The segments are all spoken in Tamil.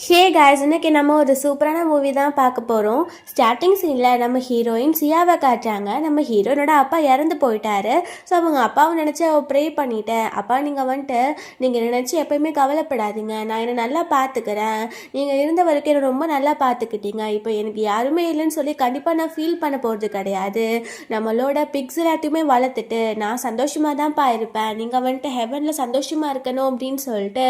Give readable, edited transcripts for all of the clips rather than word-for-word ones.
ஹே காய்ஸ், இன்னைக்கு நம்ம ஒரு சூப்பரான மூவி தான் பார்க்க போகிறோம். ஸ்டார்டிங் சீனில் நம்ம ஹீரோயின் சியாவை காட்டுறாங்க. நம்ம ஹீரோயினோட அப்பா இறந்து போயிட்டாரு. ஸோ அவங்க அப்பாவை நினச்சி அவள் ப்ரே பண்ணிட்டேன். அப்பா நீங்கள் வந்துட்டு நீங்கள் நினச்சி எப்போயுமே கவலைப்படாதீங்க, நான் என்னை நல்லா பார்த்துக்கிறேன், நீங்கள் இருந்த வரைக்கும் என்னை ரொம்ப நல்லா பார்த்துக்கிட்டீங்க, இப்போ எனக்கு யாருமே இல்லைன்னு சொல்லி கண்டிப்பாக நான் ஃபீல் பண்ண போகிறது கிடையாது. நம்மளோட பிக்ஸ் எல்லாத்தையுமே வளர்த்துட்டு நான் சந்தோஷமாக தான்ப்பா இருப்பேன், நீங்கள் வந்துட்டு ஹெவனில் சந்தோஷமாக இருக்கணும் அப்படின்னு சொல்லிட்டு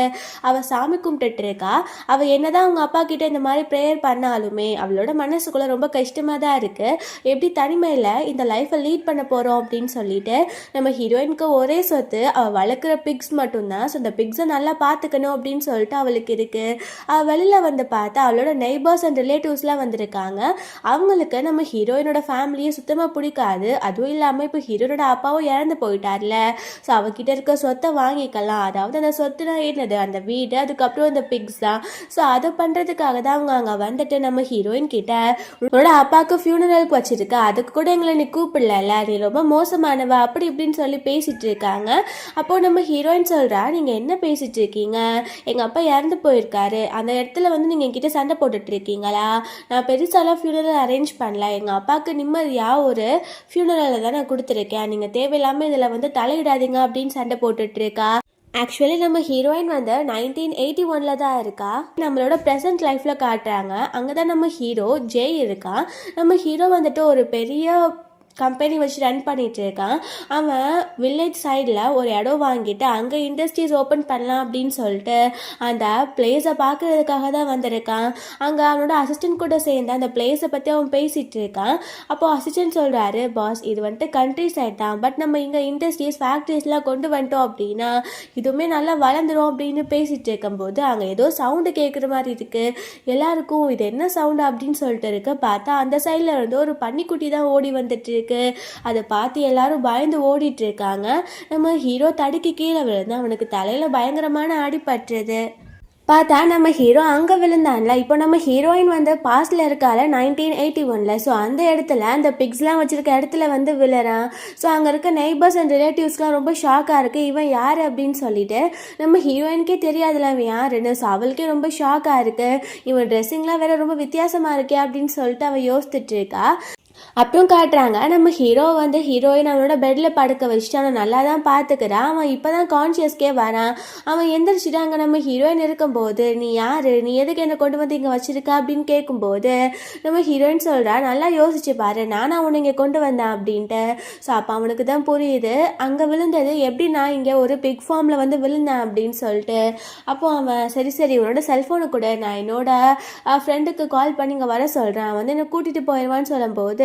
அவள் சாமி கும்பிட்டுட்டு இருக்கா. அவள் என்னதான் அவங்க அப்பா கிட்ட இந்த மாதிரி ப்ரேயர் பண்ணாலுமே அவளோட மனசுக்குள்ள ரொம்ப கஷ்டமாக தான் இருக்கு. எப்படி தனிமையில் இந்த லைஃப்பை லீட் பண்ண போகிறோம் அப்படின்னு சொல்லிட்டு நம்ம ஹீரோயினுக்கு ஒரே சொத்து அவள் வளர்க்குற பிக்ஸ் மட்டும்தான். ஸோ அந்த பிக்ஸை நல்லா பார்த்துக்கணும் அப்படின்னு சொல்லிட்டு அவளுக்கு இருக்கு. அவள் வெளியில் வந்து பார்த்தா அவளோட நெய்பர்ஸ் அண்ட் ரிலேட்டிவ்ஸ்லாம் வந்திருக்காங்க. அவங்களுக்கு நம்ம ஹீரோயினோட ஃபேமிலியை சுத்தமாக பிடிக்காது. அதுவும் இல்லாமல் இப்போ ஹீரோயினோட அப்பாவும் இறந்து போயிட்டார்ல. ஸோ அவகிட்ட இருக்க சொத்தை வாங்கிக்கலாம், அதாவது அந்த சொத்துனா என்னது, அந்த வீடு, அதுக்கப்புறம் அந்த பிக்ஸ் தான். ஸோ அதை பண்ணுறதுக்காக தான் அவங்க அங்கே வந்துட்டு நம்ம ஹீரோயின் கிட்ட உன்னோட அப்பாவுக்கு ஃபியூனரலுக்கு வச்சிருக்க, அதுக்கு கூட எங்களை நீ கூப்பிடல, நீ ரொம்ப மோசமானவ அப்படி இப்படின்னு சொல்லி பேசிட்டு இருக்காங்க. அப்போ நம்ம ஹீரோயின் சொல்றா, நீங்க என்ன பேசிட்டு இருக்கீங்க, எங்க அப்பா இறந்து போயிருக்காரு, அந்த இடத்துல வந்து நீங்க என்கிட்ட சண்டை போட்டுட்டு இருக்கீங்களா? நான் பெருசாலாம் ஃபியூனரல் அரேஞ்ச் பண்ணல, எங்க அப்பாவுக்கு நிம்மதியா ஒரு ஃபியூனரலை தான் நான் கொடுத்துருக்கேன், நீங்க தேவையில்லாம இதுல வந்து தலையிடாதீங்க அப்படின்னு சண்டை போட்டுட்டு இருக்கா. ஆக்சுவலி நம்ம ஹீரோயின் வந்து 1981 தான் இருக்கா. நம்மளோட ப்ரெசன்ட் லைஃப்பில் காட்டுறாங்க. அங்கே தான் நம்ம ஹீரோ ஜெய் இருக்கான். நம்ம ஹீரோ வந்துட்டு ஒரு பெரிய கம்பெனி வச்சு ரன் பண்ணிட்டு இருக்கான். அவன் வில்லேஜ் சைடில் ஒரு இடம் வாங்கிட்டு அங்கே இண்டஸ்ட்ரீஸ் ஓப்பன் பண்ணலாம் அப்படின்னு சொல்லிட்டு அந்த பிளேஸை பார்க்குறதுக்காக தான் வந்திருக்கான். அங்கே அவனோட அசிஸ்டன்ட் கூட சேர்ந்து அந்த பிளேஸை பற்றி அவன் பேசிகிட்டு இருக்கான். அப்போது அசிஸ்டன்ட் சொல்கிறாரு, பாஸ் இது வந்துட்டு கண்ட்ரி சைட் தான், பட் நம்ம இங்கே இண்டஸ்ட்ரீஸ் ஃபேக்ட்ரிஸ்லாம் கொண்டு வந்துட்டோம் அப்படின்னா இதுவுமே நல்லா வளர்ந்துடும் அப்படின்னு பேசிகிட்டு இருக்கும்போது அங்கே ஏதோ சவுண்டு கேட்குற மாதிரி இருக்குது. எல்லாருக்கும் இது என்ன சவுண்டு அப்படின்னு சொல்லிட்டு இருக்கு. பார்த்தா அந்த சைடில் இருந்து ஒரு பன்னிக்குட்டி தான் ஓடி வந்துட்டு அதை பார்த்து எல்லாரும் பயந்து ஓடிட்டு இருக்காங்க. நம்ம ஹீரோ தடுக்கி கீழே விழுந்து அவனுக்கு தலையில பயங்கரமான அடிபட்டுறது. பார்த்தா நம்ம ஹீரோ அங்கே விழுந்தான்ல. இப்போ நம்ம ஹீரோயின் வந்து பாஸ்டில் இருக்கால 1981. ஸோ அந்த இடத்துல அந்த பிக்ஸ்லாம் வச்சுருக்க இடத்துல வந்து விழுறான். ஸோ அங்கே இருக்க நெய்பர்ஸ் அண்ட் ரிலேட்டிவ்ஸ்லாம் ரொம்ப ஷாக்காக இருக்குது, இவன் யார் அப்படின்னு சொல்லிட்டு. நம்ம ஹீரோயினுக்கே தெரியாதுல இவன் யாருன்னு. ஸோ அவளுக்கே ரொம்ப ஷாக்காக இருக்குது, இவன் ட்ரெஸ்ஸிங்லாம் வேறு ரொம்ப வித்தியாசமாக இருக்கே அப்படின்னு சொல்லிட்டு அவள் யோசிச்சுட்டு இருக்கா. அப்புறம் காட்டுறாங்க நம்ம ஹீரோ வந்து ஹீரோயின் அவனோட பெட்டில் படுக்க வச்சுட்டு அவன் நல்லா தான் பார்த்துக்கிறான். அவன் இப்போ தான் கான்ஷியஸ்கே வரான். அவன் எந்திரிச்சிட்டு அங்கே நம்ம ஹீரோயின் இருக்கும்போது, நீ யார், நீ எதுக்கு என்னை கொண்டு வந்து இங்கே வச்சிருக்க அப்படின்னு கேட்கும்போது நம்ம ஹீரோயின் சொல்கிறா, நல்லா யோசிச்சு பாரு, நானும் அவனை இங்கே கொண்டு வந்தேன் அப்படின்ட்டு. ஸோ அப்போ அவனுக்கு தான் புரியுது அங்கே விழுந்தது எப்படி நான் இங்கே ஒரு பிக் ஃபார்மில் வந்து விழுந்தேன் அப்படின்னு சொல்லிட்டு. அப்போ அவன் சரி உன்னோட செல்ஃபோனை கூட, நான் என்னோட ஃப்ரெண்டுக்கு கால் பண்ணி இங்கே வர சொல்கிறேன், அவன் வந்து என்னை கூட்டிகிட்டு போயிடுவான்னு சொல்லும்போது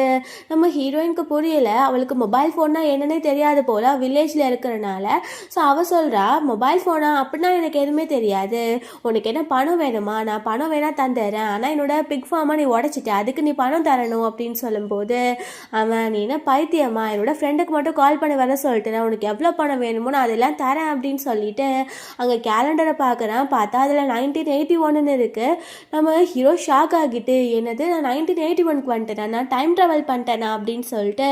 நம்ம ஹீரோயினுக்கு புரியல, அவளுக்கு மொபைல் ஃபோன்னா என்னன்னே தெரியாது போல வில்லேஜில் இருக்கிறனால. ஸோ அவள் சொல்கிறா, மொபைல் ஃபோனா அப்படின்னா எனக்கு எதுவுமே தெரியாது, உனக்கு என்ன பணம் வேணுமா, நான் பணம் வேணா தந்துடுறேன், ஆனால் என்னோட பிக் ஃபார்மாக நீ உடச்சிட்ட, அதுக்கு நீ பணம் தரணும் அப்படின்னு சொல்லும்போது அவன், நீ என்ன பைத்தியமா, என்னோட ஃப்ரெண்டுக்கு மட்டும் கால் பண்ணி வர சொல்லிட்டு நான் உனக்கு எவ்வளோ பணம் வேணுமோ நான் அதெல்லாம் தரேன் அப்படின்னு சொல்லிட்டு அங்கே கேலண்டரை பார்க்குறான். பார்த்தா அதில் 1981 இருக்குது. நம்ம ஹீரோ ஷாக் ஆகிட்டு, என்னது நான் 1981 வந்துட்டேன், நான் டைம் ட்ராவல் பண்ணிட்டேனா அப்படின்னு சொல்லிட்டு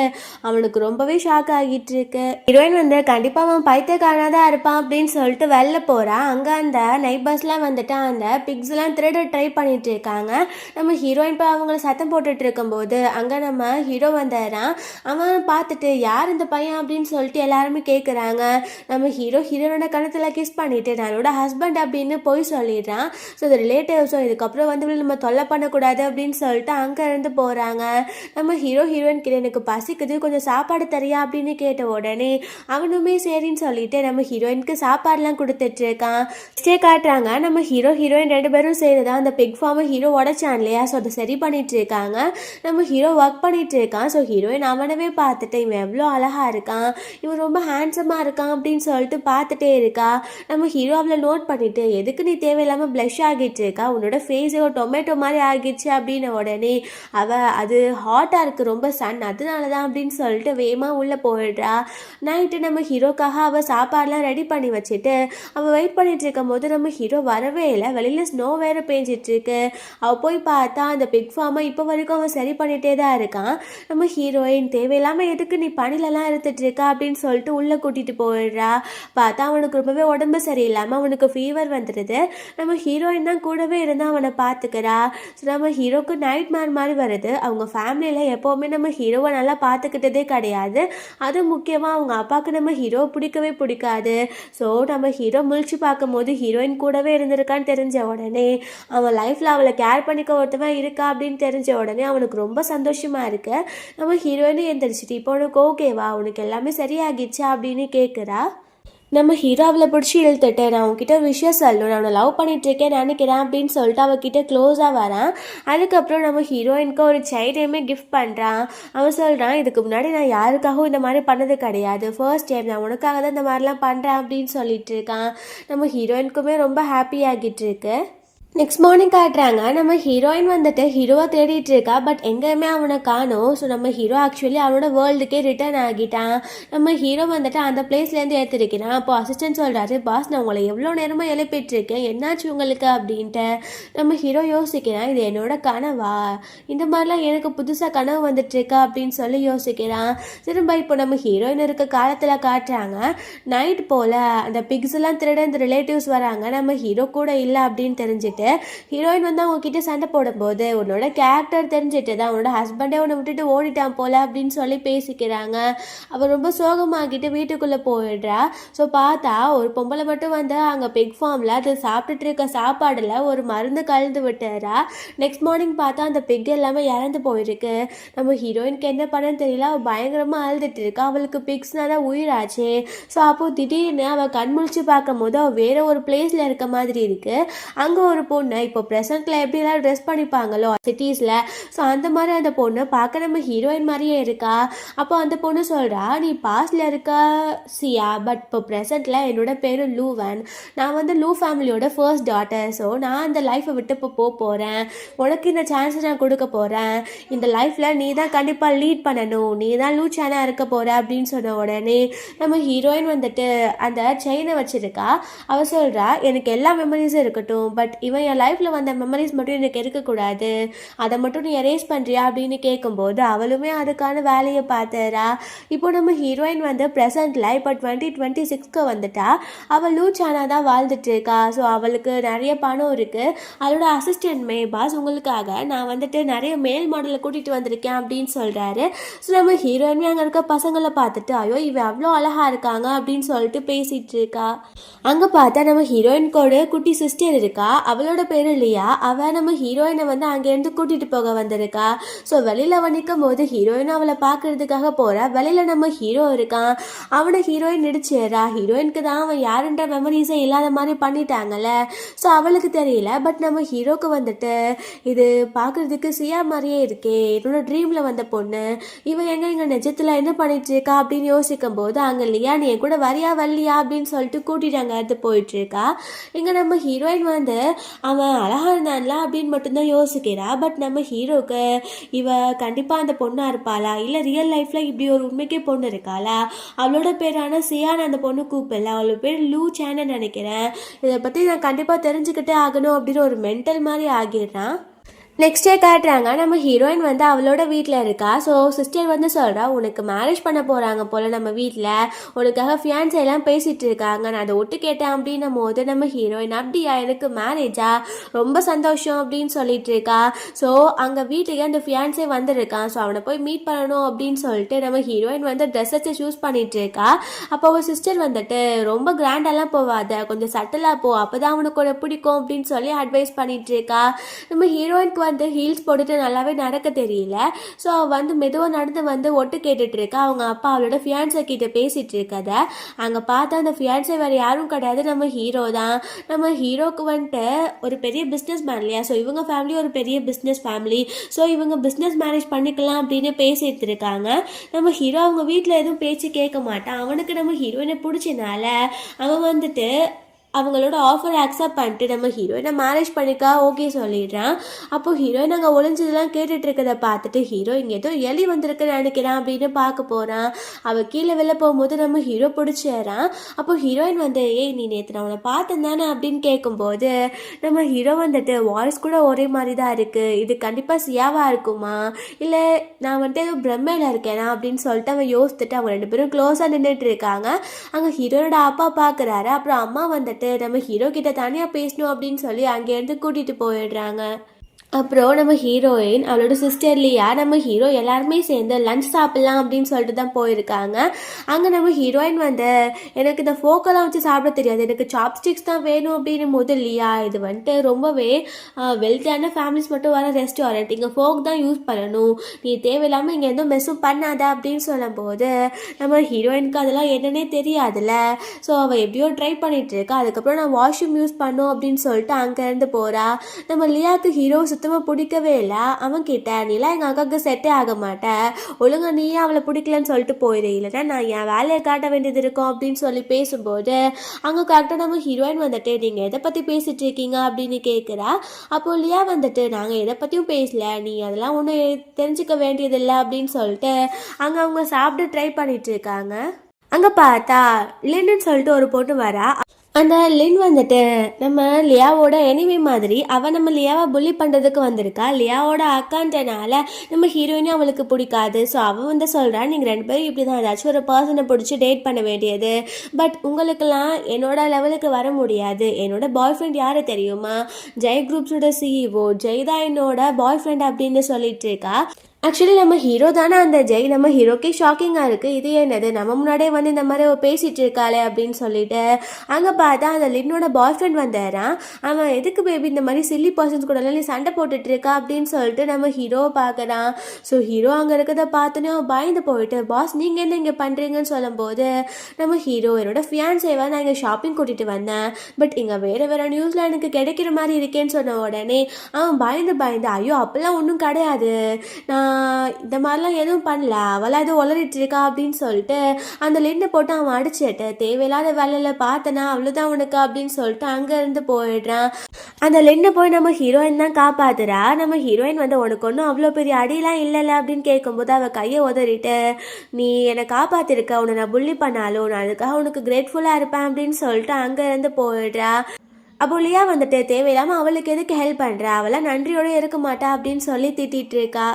அவனுக்கு ரொம்பவே ஷாக் ஆகிட்டு இருக்கு. ஹீரோயின் வந்து கண்டிப்பா அவன் பைத்தியக்காரனா தான் இருப்பான் அப்படின்னு சொல்லிட்டு வெளில போறான். அங்க அந்த நைபர்ஸ்லாம் வந்துட்டு அந்த பிக்ஸ் எல்லாம் திருட ட்ரை பண்ணிட்டு இருக்காங்க. நம்ம ஹீரோயின் போய் அவங்களை சத்தம் போட்டுட்டு இருக்கும்போது அங்க நம்ம ஹீரோ வந்துடுறான். அவன் பார்த்துட்டு யார் இந்த பையன் அப்படின்னு சொல்லிட்டு எல்லாருமே கேட்குறாங்க. நம்ம ஹீரோனோட கணத்துல கிஸ் பண்ணிட்டு என்னோட ஹஸ்பண்ட் அப்படின்னு போய் சொல்லிடுறான். ஸோ இந்த ரிலேட்டிவ்ஸும் இதுக்கப்புறம் வந்து நம்ம தொல்லை பண்ணக்கூடாது அப்படின்னு சொல்லிட்டு அங்க இருந்து போறாங்க. நம்ம ஹீரோயின் கிட்ட எனக்கு பசிக்குது, கொஞ்சம் சாப்பாடு தரியா அப்படின்னு கேட்ட உடனே அவனுமே சரின்னு சொல்லிட்டு நம்ம ஹீரோயினுக்கு சாப்பாடுலாம் கொடுத்துட்டு இருக்கான். காட்டுறாங்க நம்ம ஹீரோயின் ரெண்டு பேரும் சேர்ந்துதான் அந்த பிக் ஃபார்மை ஹீரோ உடைச்சான் இல்லையா. ஸோ அதை சரி பண்ணிட்டு இருக்காங்க. நம்ம ஹீரோ ஒர்க் பண்ணிட்டு இருக்கான். ஸோ ஹீரோயின் அவனவே பார்த்துட்டு இவன் எவ்வளோ அழகா இருக்கான், இவன் ரொம்ப ஹேண்ட்ஸமாக இருக்கான் அப்படின்னு சொல்லிட்டு பார்த்துட்டே இருக்கா. நம்ம ஹீரோ அவளை நோட் பண்ணிட்டு, எதுக்கு நீ தேவையில்லாமல் ப்ளஷ் ஆகிட்டு இருக்கா, உன்னோட ஃபேஸே ஒரு டொமேட்டோ மாதிரி ஆகிடுச்சு அப்படின்னு உடனே அவ அது ஹாட் ஹாட்டாக இருக்குது ரொம்ப சன், அதனால தான் அப்படின்னு சொல்லிட்டு வேகமாக உள்ளே போயிடுறா. நைட்டு நம்ம ஹீரோக்காக அவள் சாப்பாடெலாம் ரெடி பண்ணி வச்சுட்டு அவள் வெயிட் பண்ணிட்டு இருக்கும் போது நம்ம ஹீரோ வரவே இல்லை. வெளியில் ஸ்னோ வேறு பேஞ்சிட்ருக்கு. அவள் போய் பார்த்தா அந்த பிக் ஃபார்மை இப்போ வரைக்கும் அவன் சரி பண்ணிகிட்டே தான் இருக்கான். நம்ம ஹீரோயின் தேவையில்லாமல் எதுக்கு நீ பணிலெல்லாம் இருந்துட்டுருக்கா அப்படின்னு சொல்லிட்டு உள்ளே கூட்டிகிட்டு போயிடுறா. பார்த்தா அவனுக்கு ரொம்பவே உடம்பு சரியில்லாமல் அவனுக்கு ஃபீவர் வந்துடுது. நம்ம ஹீரோயின் தான் கூடவே இருந்து அவனை பார்த்துக்கிறா. ஸோ நம்ம ஹீரோக்கு நைட் மேன் மாதிரி வருது. அவங்க ஃபேமிலியில் எப்போவுமே நம்ம ஹீரோவை நல்லா பார்த்துக்கிட்டதே கிடையாது. அது முக்கியமாக அவங்க அப்பாவுக்கு நம்ம ஹீரோ பிடிக்கவே பிடிக்காது. ஸோ நம்ம ஹீரோ முழிச்சு பார்க்கும்போது ஹீரோயின் கூடவே இருந்திருக்கான்னு தெரிஞ்ச உடனே அவன் லைஃப்பில் அவளை கேர் பண்ணிக்க ஒருத்தவன் இருக்கா அப்படின்னு தெரிஞ்ச உடனே அவனுக்கு ரொம்ப சந்தோஷமாக இருக்கு. நம்ம ஹீரோயினும் எந்திரிச்சிட்டு இப்போ உனக்கு ஓகேவா, உனக்கு எல்லாமே சரியாகிடுச்சா அப்படின்னு கேட்குறா. நம்ம ஹீரோ அவளை பிடிச்சி இழுத்துட்டு நான் அவன்கிட்ட ஒரு விஷயம் சொல்லணும், நான் அவனை லவ் பண்ணிகிட்ருக்கேன் நினைக்கிறேன் அப்படின்னு சொல்லிட்டு அவகிட்ட க்ளோஸாக வரான். அதுக்கப்புறம் நம்ம ஹீரோயினுக்கு ஒரு செயினையுமே கிஃப்ட் பண்ணுறான். அவன் சொல்கிறான் இதுக்கு முன்னாடி நான் யாருக்காகவும் இந்த மாதிரி பண்ணது கிடையாது, ஃபர்ஸ்ட் டைம் நான் உனக்காக தான் இந்த மாதிரிலாம் பண்ணுறேன் அப்படின்னு சொல்லிட்டு இருக்கான். நம்ம ஹீரோயினுக்குமே ரொம்ப ஹாப்பி ஆகிட்டு இருக்கு. நெக்ஸ்ட் மார்னிங் காட்டுறாங்க. நம்ம ஹீரோயின் வந்துட்டு ஹீரோவை தேடிட்டு இருக்கா. பட் எங்கேயுமே அவனை காணோம். ஸோ நம்ம ஹீரோ ஆக்சுவலி அவனோட வேர்ல்டுக்கே ரிட்டர்ன் ஆகிட்டான். நம்ம ஹீரோ வந்துட்டு அந்த பிளேஸ்லேருந்து ஏற்றிருக்கிறான். அப்போ அசிஸ்டன்ட் சொல்கிறாரு, பாஸ் நான் உங்களை எவ்வளோ நேரமாக எழுப்பிட்டுருக்கேன், என்னாச்சு உங்களுக்கு அப்படின்ட்டு. நம்ம ஹீரோ யோசிக்கிறான், இது என்னோட கனவா, இந்த மாதிரிலாம் எனக்கு புதுசாக கனவு வந்துட்டுருக்கா அப்படின்னு சொல்லி யோசிக்கிறான். திரும்ப இப்போ நம்ம ஹீரோயின் இருக்க காலத்தில் காட்டுறாங்க. நைட் போல் அந்த பிக்ஸ் எல்லாம் திருட இந்த ரிலேட்டிவ்ஸ் வராங்க. நம்ம ஹீரோ கூட இல்லை அப்படின்னு தெரிஞ்சுட்டு ஹீரோயின் வந்து அவங்க கிட்ட சண்டை போடும்போது உன்னோட கேரக்டர் தெரிஞ்சுட்டு தான் உன்னோட ஹஸ்பண்டே உன்னை விட்டுட்டு ஓடிட்டான் போல அப்படின்னு சொல்லி பேசிக்கிறாங்க. அவள் ரொம்ப சோகமாகிட்டு வீட்டுக்குள்ளே போயிடுறா. ஸோ பார்த்தா ஒரு பொம்பளை மட்டும் வந்து அங்கே பிக் ஃபார்மில் அது சாப்பிட்டுட்டு இருக்க சாப்பாடில் ஒரு மருந்து கலந்து விட்டுறா. நெக்ஸ்ட் மார்னிங் பார்த்தா அந்த பிக் எல்லாமே இறந்து போயிருக்கு. நம்ம ஹீரோயினுக்கு என்ன பண்ணன்னு தெரியல, அவள் பயங்கரமாக அழுதுட்டு இருக்கா. அவளுக்கு பிக்ஸ்னால் தான் உயிராச்சு. ஸோ அப்போது திடீர்னு அவள் கண் முழிச்சு பார்க்கும் போது அவள் வேற ஒரு பிளேஸில் இருக்க மாதிரி இருக்குது. அங்கே ஒரு பொண்ணு இப்போ ப்ரெசென்ட்டில் எப்படிலாம் ட்ரெஸ் பண்ணிப்பாங்களோ சிட்டிஸில், ஸோ அந்த மாதிரி அந்த பொண்ணு பார்க்க நம்ம ஹீரோயின் மாதிரியே இருக்கா. அப்போ அந்த பொண்ணு சொல்கிறா, நீ பாஸ்டில் இருக்க சியா, பட் இப்போ ப்ரெசென்ட்டில் என்னோட பேர் லூவன், நான் வந்து லூ ஃபேமிலியோட ஃபர்ஸ்ட் டாட்டர். ஸோ நான் அந்த லைஃப்பை விட்டு இப்போ போகிறேன், உனக்கு இந்த சான்ஸை நான் கொடுக்க போகிறேன், இந்த லைஃப்பில் நீ தான் கண்டிப்பாக லீட் பண்ணணும், நீ தான் லூ சேனாக இருக்க போகிற அப்படின்னு சொன்ன உடனே நம்ம ஹீரோயின் வந்துட்டு அந்த செயினை வச்சுருக்கா. அவள் சொல்கிறா, எனக்கு எல்லா மெமரிஸும் இருக்கட்டும், பட் இவன் என் லைஃப்பில் வந்த மெமரிஸ் மட்டும் எனக்கு இருக்கக்கூடாது, அதை மட்டும் நீ எரேஸ் பண்ணுறியா அப்படின்னு கேட்கும்போது அவளுமே அதுக்கான வேலையை பார்த்துறா. இப்போ நம்ம ஹீரோயின் வந்து ப்ரெசென்ட்டில் இப்போ 2026 வந்துட்டா. அவள் லூ சானா தான் வாழ்ந்துட்டு இருக்கா. ஸோ அவளுக்கு நிறைய பணம் இருக்குது. அதோட அசிஸ்டன்ட்மே, பாஸ் உங்களுக்காக நான் வந்துட்டு நிறைய மேல் மாடலை கூட்டிகிட்டு வந்திருக்கேன் அப்படின்னு சொல்கிறாரு. ஸோ நம்ம ஹீரோயின்மே அங்கே இருக்க பசங்களை பார்த்துட்டு ஐயோ இவன் அவ்வளோ அழகாக இருக்காங்க அப்படின்னு சொல்லிட்டு பேசிகிட்டு இருக்கா. அங்கே பார்த்தா நம்ம ஹீரோயின்கோட குட்டி சிஸ்டர் இருக்கா. அவளோட பேர் லியா. அவள் நம்ம ஹீரோயினை வந்து அங்கேருந்து கூட்டிகிட்டு போக வந்திருக்கா. ஸோ வெளியில் அவன் நிற்கும் போது ஹீரோயின் அவளை பார்க்கறதுக்காக போகிறா. வெளியில் நம்ம ஹீரோ இருக்கான். அவனை ஹீரோயின் இடிச்சிடுறா. ஹீரோயினுக்கு தான் அவன் யாருன்ற மெமரிஸே இல்லாத மாதிரி பண்ணிட்டாங்கல்ல. ஸோ அவளுக்கு தெரியல. பட் நம்ம ஹீரோக்கு வந்துட்டு இது பார்க்குறதுக்கு சியா மாதிரியே இருக்கே, என்னோட ட்ரீமில் வந்த பொண்ணு, இவன் எங்கள் நிஜத்தில் என்ன பண்ணிட்டு இருக்கா அப்படின்னு யோசிக்கும் போது அங்கே லியா நீ என் கூட வரியா வரலையா அப்படின்னு சொல்லிட்டு கூட்டிட்டு அங்கே எடுத்து போயிட்டுருக்கா. இங்கே நம்ம ஹீரோயின் வந்து அவன் அழகாக இருந்தான்ல அப்படின்னு மட்டும்தான் யோசிக்கிறா. பட் நம்ம ஹீரோக்கு இவ கண்டிப்பாக அந்த பொண்ணாக இருப்பாளா, இல்லை ரியல் லைஃப்பில் இப்படி ஒரு உண்மைக்கே பொண்ணு இருக்காளா, அவளோட பேரான சியான் அந்த பொண்ணு கூப்பிடல, அவளோட பேர் லூ சேன்னு நினைக்கிறேன், இதை பற்றி நான் கண்டிப்பாக தெரிஞ்சுக்கிட்டே ஆகணும் அப்படின்னு ஒரு மென்டல் மாதிரி ஆகிடுறான். நெக்ஸ்ட் டே காட்டுறாங்க. நம்ம ஹீரோயின் வந்து அவளோட வீட்டில் இருக்கா. ஸோ சிஸ்டர் வந்து சொல்கிறா, உனக்கு மேரேஜ் பண்ண போகிறாங்க போல் நம்ம வீட்டில், உனக்காக ஃபியான்ஸை எல்லாம் பேசிகிட்டு இருக்காங்க, நான் அதை ஒட்டு கேட்டேன் அப்படின்னும் போது நம்ம ஹீரோயின் அப்படியா எனக்கு மேரேஜா, ரொம்ப சந்தோஷம் அப்படின்னு சொல்லிட்டு இருக்கா. ஸோ அங்கே வீட்டுக்கு அந்த ஃபியான்ஸே வந்திருக்கான். ஸோ அவனை போய் மீட் பண்ணணும் அப்படின்னு சொல்லிட்டு நம்ம ஹீரோயின் வந்து ட்ரெஸ்ஸை சூஸ் பண்ணிட்டு இருக்கா. அப்போ ஒரு சிஸ்டர் வந்துட்டு ரொம்ப கிராண்டெல்லாம் போவாத, கொஞ்சம் சட்டலாக போ, அப்போ தான் அவனுக்கு ஒரு பிடிக்கும் அப்படின்னு சொல்லி அட்வைஸ் பண்ணிட்டு இருக்கா. நம்ம ஹீரோயினுக்கு வந்து ஹீல்ஸ் போட்டுட்டு நல்லாவே நடக்க தெரியல. ஸோ அவள் வந்து மெதுவாக நடந்து வந்து ஒட்டு கேட்டுட்டு இருக்கா. அவங்க அப்பா அவளோட ஃபியான்ஸை கிட்ட பேசிட்டு இருக்கத அங்கே பார்த்தா அந்த ஃபியான்ஸை வேறு யாரும் கிடையாது, நம்ம ஹீரோ தான். நம்ம ஹீரோக்கு வந்துட்டு ஒரு பெரிய பிஸ்னஸ் மேன் இல்லையா. ஸோ இவங்க ஃபேமிலி ஒரு பெரிய பிஸ்னஸ் ஃபேமிலி. ஸோ இவங்க பிஸ்னஸ் மேனேஜ் பண்ணிக்கலாம் அப்படின்னு பேசிட்டு இருக்காங்க. நம்ம ஹீரோ அவங்க வீட்டில் எதுவும் பேச்சு கேட்க மாட்டான். அவனுக்கு நம்ம ஹீரோயினை பிடிச்சனால அவன் வந்துட்டு அவங்களோட ஆஃபர் அக்செப்ட் பண்ணிட்டு நம்ம ஹீரோயினை மேரேஜ் பண்ணிக்கா ஓகே சொல்லிடுறான். அப்போ ஹீரோயின் அங்கே ஒளிஞ்சதெல்லாம் கேட்டுட்டு இருக்கிறத பார்த்துட்டு ஹீரோ இங்கே ஏதோ எலி வந்திருக்குன்னு நினைக்கிறான் அப்படின்னு பார்க்க போகிறான். அவள் கீழே வெளில போகும்போது நம்ம ஹீரோ பிடிச்சிடறான். அப்போ ஹீரோயின் வந்து ஏய் நீ நேற்று நான் உன்னை பார்த்தேன் தானே அப்படின்னு கேட்கும்போது நம்ம ஹீரோ வந்துட்டு வாய்ஸ் கூட ஒரே மாதிரி தான் இருக்குது, இது கண்டிப்பாக சியாவாக இருக்குமா இல்லை நான் வந்துட்டு ஏதோ பிரம்மையில் இருக்கேனா அப்படின்னு சொல்லிட்டு அவன் யோசித்துட்டு அவங்க 2 பேரும் க்ளோஸாக நின்றுட்டு இருக்காங்க. அங்கே ஹீரோனோட அப்பா பார்க்குறாரு. அப்புறம் அம்மா வந்துட்டு நம்ம ஹீரோ கிட்ட தனியாக பேசணும் அப்படின்னு சொல்லி அங்கேருந்து கூட்டிகிட்டு போயிடுறாங்க. அப்புறம் நம்ம ஹீரோயின் அவளோட சிஸ்டர் லியா நம்ம ஹீரோ எல்லாருமே சேர்ந்து லஞ்ச் சாப்பிட்லாம் அப்படின்னு சொல்லிட்டு தான் போயிருக்காங்க. அங்கே நம்ம ஹீரோயின் வந்து எனக்கு இந்த ஃபோக்கெல்லாம் வச்சு சாப்பிட தெரியாது, எனக்கு சாப்ஸ்டிக்ஸ் தான் வேணும் அப்படின்னும் போது லியா இது வந்துட்டு ரொம்பவே வெல்த்தியான ஃபேமிலிஸ் மட்டும் வர ரெஸ்டாரண்ட், இங்கே ஃபோக் தான் யூஸ் பண்ணணும், நீ தேவையில்லாமல் இங்கே எதுவும் மெஸ்ஸும் பண்ணாத அப்படின்னு சொல்லும்போது நம்ம ஹீரோயினுக்கு அதெல்லாம் என்னன்னே தெரியாதுல்ல. ஸோ அவள் எப்படியோ ட்ரை பண்ணிட்டு இருக்கா. அதுக்கப்புறம் நான் வாஷ்ரூம் யூஸ் பண்ணும் அப்படின்னு சொல்லிட்டு அங்கேருந்து போகிறா. நம்ம லியாவுக்கு ஹீரோ சுத்தமாக பிடிக்கவே இல்லை. அவன் கிட்ட நீலாம் எங்கள் அக்காவுக்கு செட்டே ஆக மாட்டேன், ஒழுங்கா நீயே அவளை பிடிக்கலன்னு சொல்லிட்டு போயிடு, இல்லைன்னா நான் என் வேலையை காட்ட வேண்டியது இருக்கும் அப்படின்னு சொல்லி பேசும்போது அங்கே கரெக்டாக நம்ம ஹீரோயின் வந்துட்டு நீங்கள் எதை பற்றி பேசிகிட்டு இருக்கீங்க அப்படின்னு கேட்குறா. அப்போ லியா வந்துட்டு நாங்கள் எதை பற்றியும் பேசல, நீ அதெல்லாம் ஒன்றும் தெரிஞ்சுக்க வேண்டியதில்லை அப்படின்னு சொல்லிட்டு அங்கே அவங்க சாப்பிட்டு ட்ரை பண்ணிட்டு இருக்காங்க. அங்கே பார்த்தா லின்னு சொல்லிட்டு ஒரு பொண்ணு வரா. அந்த லின் வந்துட்டு நம்ம லியாவோட எனிமே மாதிரி அவள் நம்ம லியாவை புள்ளி பண்ணுறதுக்கு வந்திருக்கா. லியாவோட அக்கான்றனால நம்ம ஹீரோயினும் அவளுக்கு பிடிக்காது. ஸோ அவள் வந்து சொல்கிறா நீங்கள் 2 பேரும் இப்படி தான் ஏதாச்சும் ஒரு பர்சனை பிடிச்சி டேட் பண்ண வேண்டியது, பட் உங்களுக்கெல்லாம் என்னோட லெவலுக்கு வர முடியாது. என்னோட பாய் ஃப்ரெண்ட் யார் தெரியுமா, ஜெய் குரூப்ஸோட சிஇஓ ஜெய் தான் என்னோட பாய் ஃப்ரெண்ட் அப்படின்னு சொல்லிட்டு இருக்கா. ஆக்சுவலி நம்ம ஹீரோ தானே அந்த ஜெய். நம்ம ஹீரோக்கே ஷாக்கிங்காக இருக்குது, இது என்னது நம்ம முன்னாடியே வந்து இந்த மாதிரி பேசிகிட்டு இருக்காளே அப்படின்னு சொல்லிட்டு அங்கே பார்த்தா அந்த லின்னோட பாய் ஃப்ரெண்ட் வந்தாரான். அவன் எதுக்கு பேபி இந்த மாதிரி சில்லி பர்சன்ஸ் கூடலாம் நீ சண்டை போட்டுட்டு இருக்கா அப்படின்னு சொல்லிட்டு நம்ம ஹீரோவை பார்க்குறான். ஸோ ஹீரோ அங்கே இருக்கிறத பார்த்துன்னு பயந்து போயிட்டு பாஸ் நீங்கள் என்ன இங்கே பண்ணுறீங்கன்னு சொல்லும்போது நம்ம ஹீரோ என்னோட ஃபியான்ஸேவா நான் இங்கே ஷாப்பிங் கூட்டிகிட்டு வந்தேன், பட் இங்கே வேறு நியூஸில் எனக்கு கிடைக்கிற மாதிரி இருக்கேன்னு சொன்ன உடனே அவன் பயந்து ஐயோ அப்போல்லாம் ஒன்றும் கிடையாது, நான் இந்த மாதிரிலாம் எதுவும் பண்ணல, அவளாக எதுவும் உளறிட்டு இருக்கா அப்படின்னு சொல்லிட்டு அந்த லிண்டை போட்டு அவன் அடிச்சுட்டு தேவையில்லாத வேலையில் பார்த்தனா அவ்வளோதான் உனக்கு அப்படின்னு சொல்லிட்டு அங்கேருந்து போயிடுறான். அந்த லிண்டை போய் நம்ம ஹீரோயின் தான் காப்பாத்துறா. நம்ம ஹீரோயின் வந்து உனக்கு ஒன்றும் அவ்வளோ பெரிய அடியெலாம் இல்லைல்ல அப்படின்னு கேட்கும்போது அவள் கையை உதறிட்டு நீ என்னை காப்பாற்றிருக்க, உன்னை நான் புள்ளி பண்ணாலும் நான் அதுக்காக உனக்கு கிரேட்ஃபுல்லாக இருப்பேன் அப்படின்னு சொல்லிட்டு அங்கேருந்து போயிடுறா. அப்போ லியா வந்துட்டு தேவையில்லாமல் அவளுக்கு எதுக்கு ஹெல்ப் பண்ணுறா, அவளாம் நன்றியோடு இருக்க மாட்டா அப்படின்னு சொல்லி திட்டிகிட்டு இருக்கா.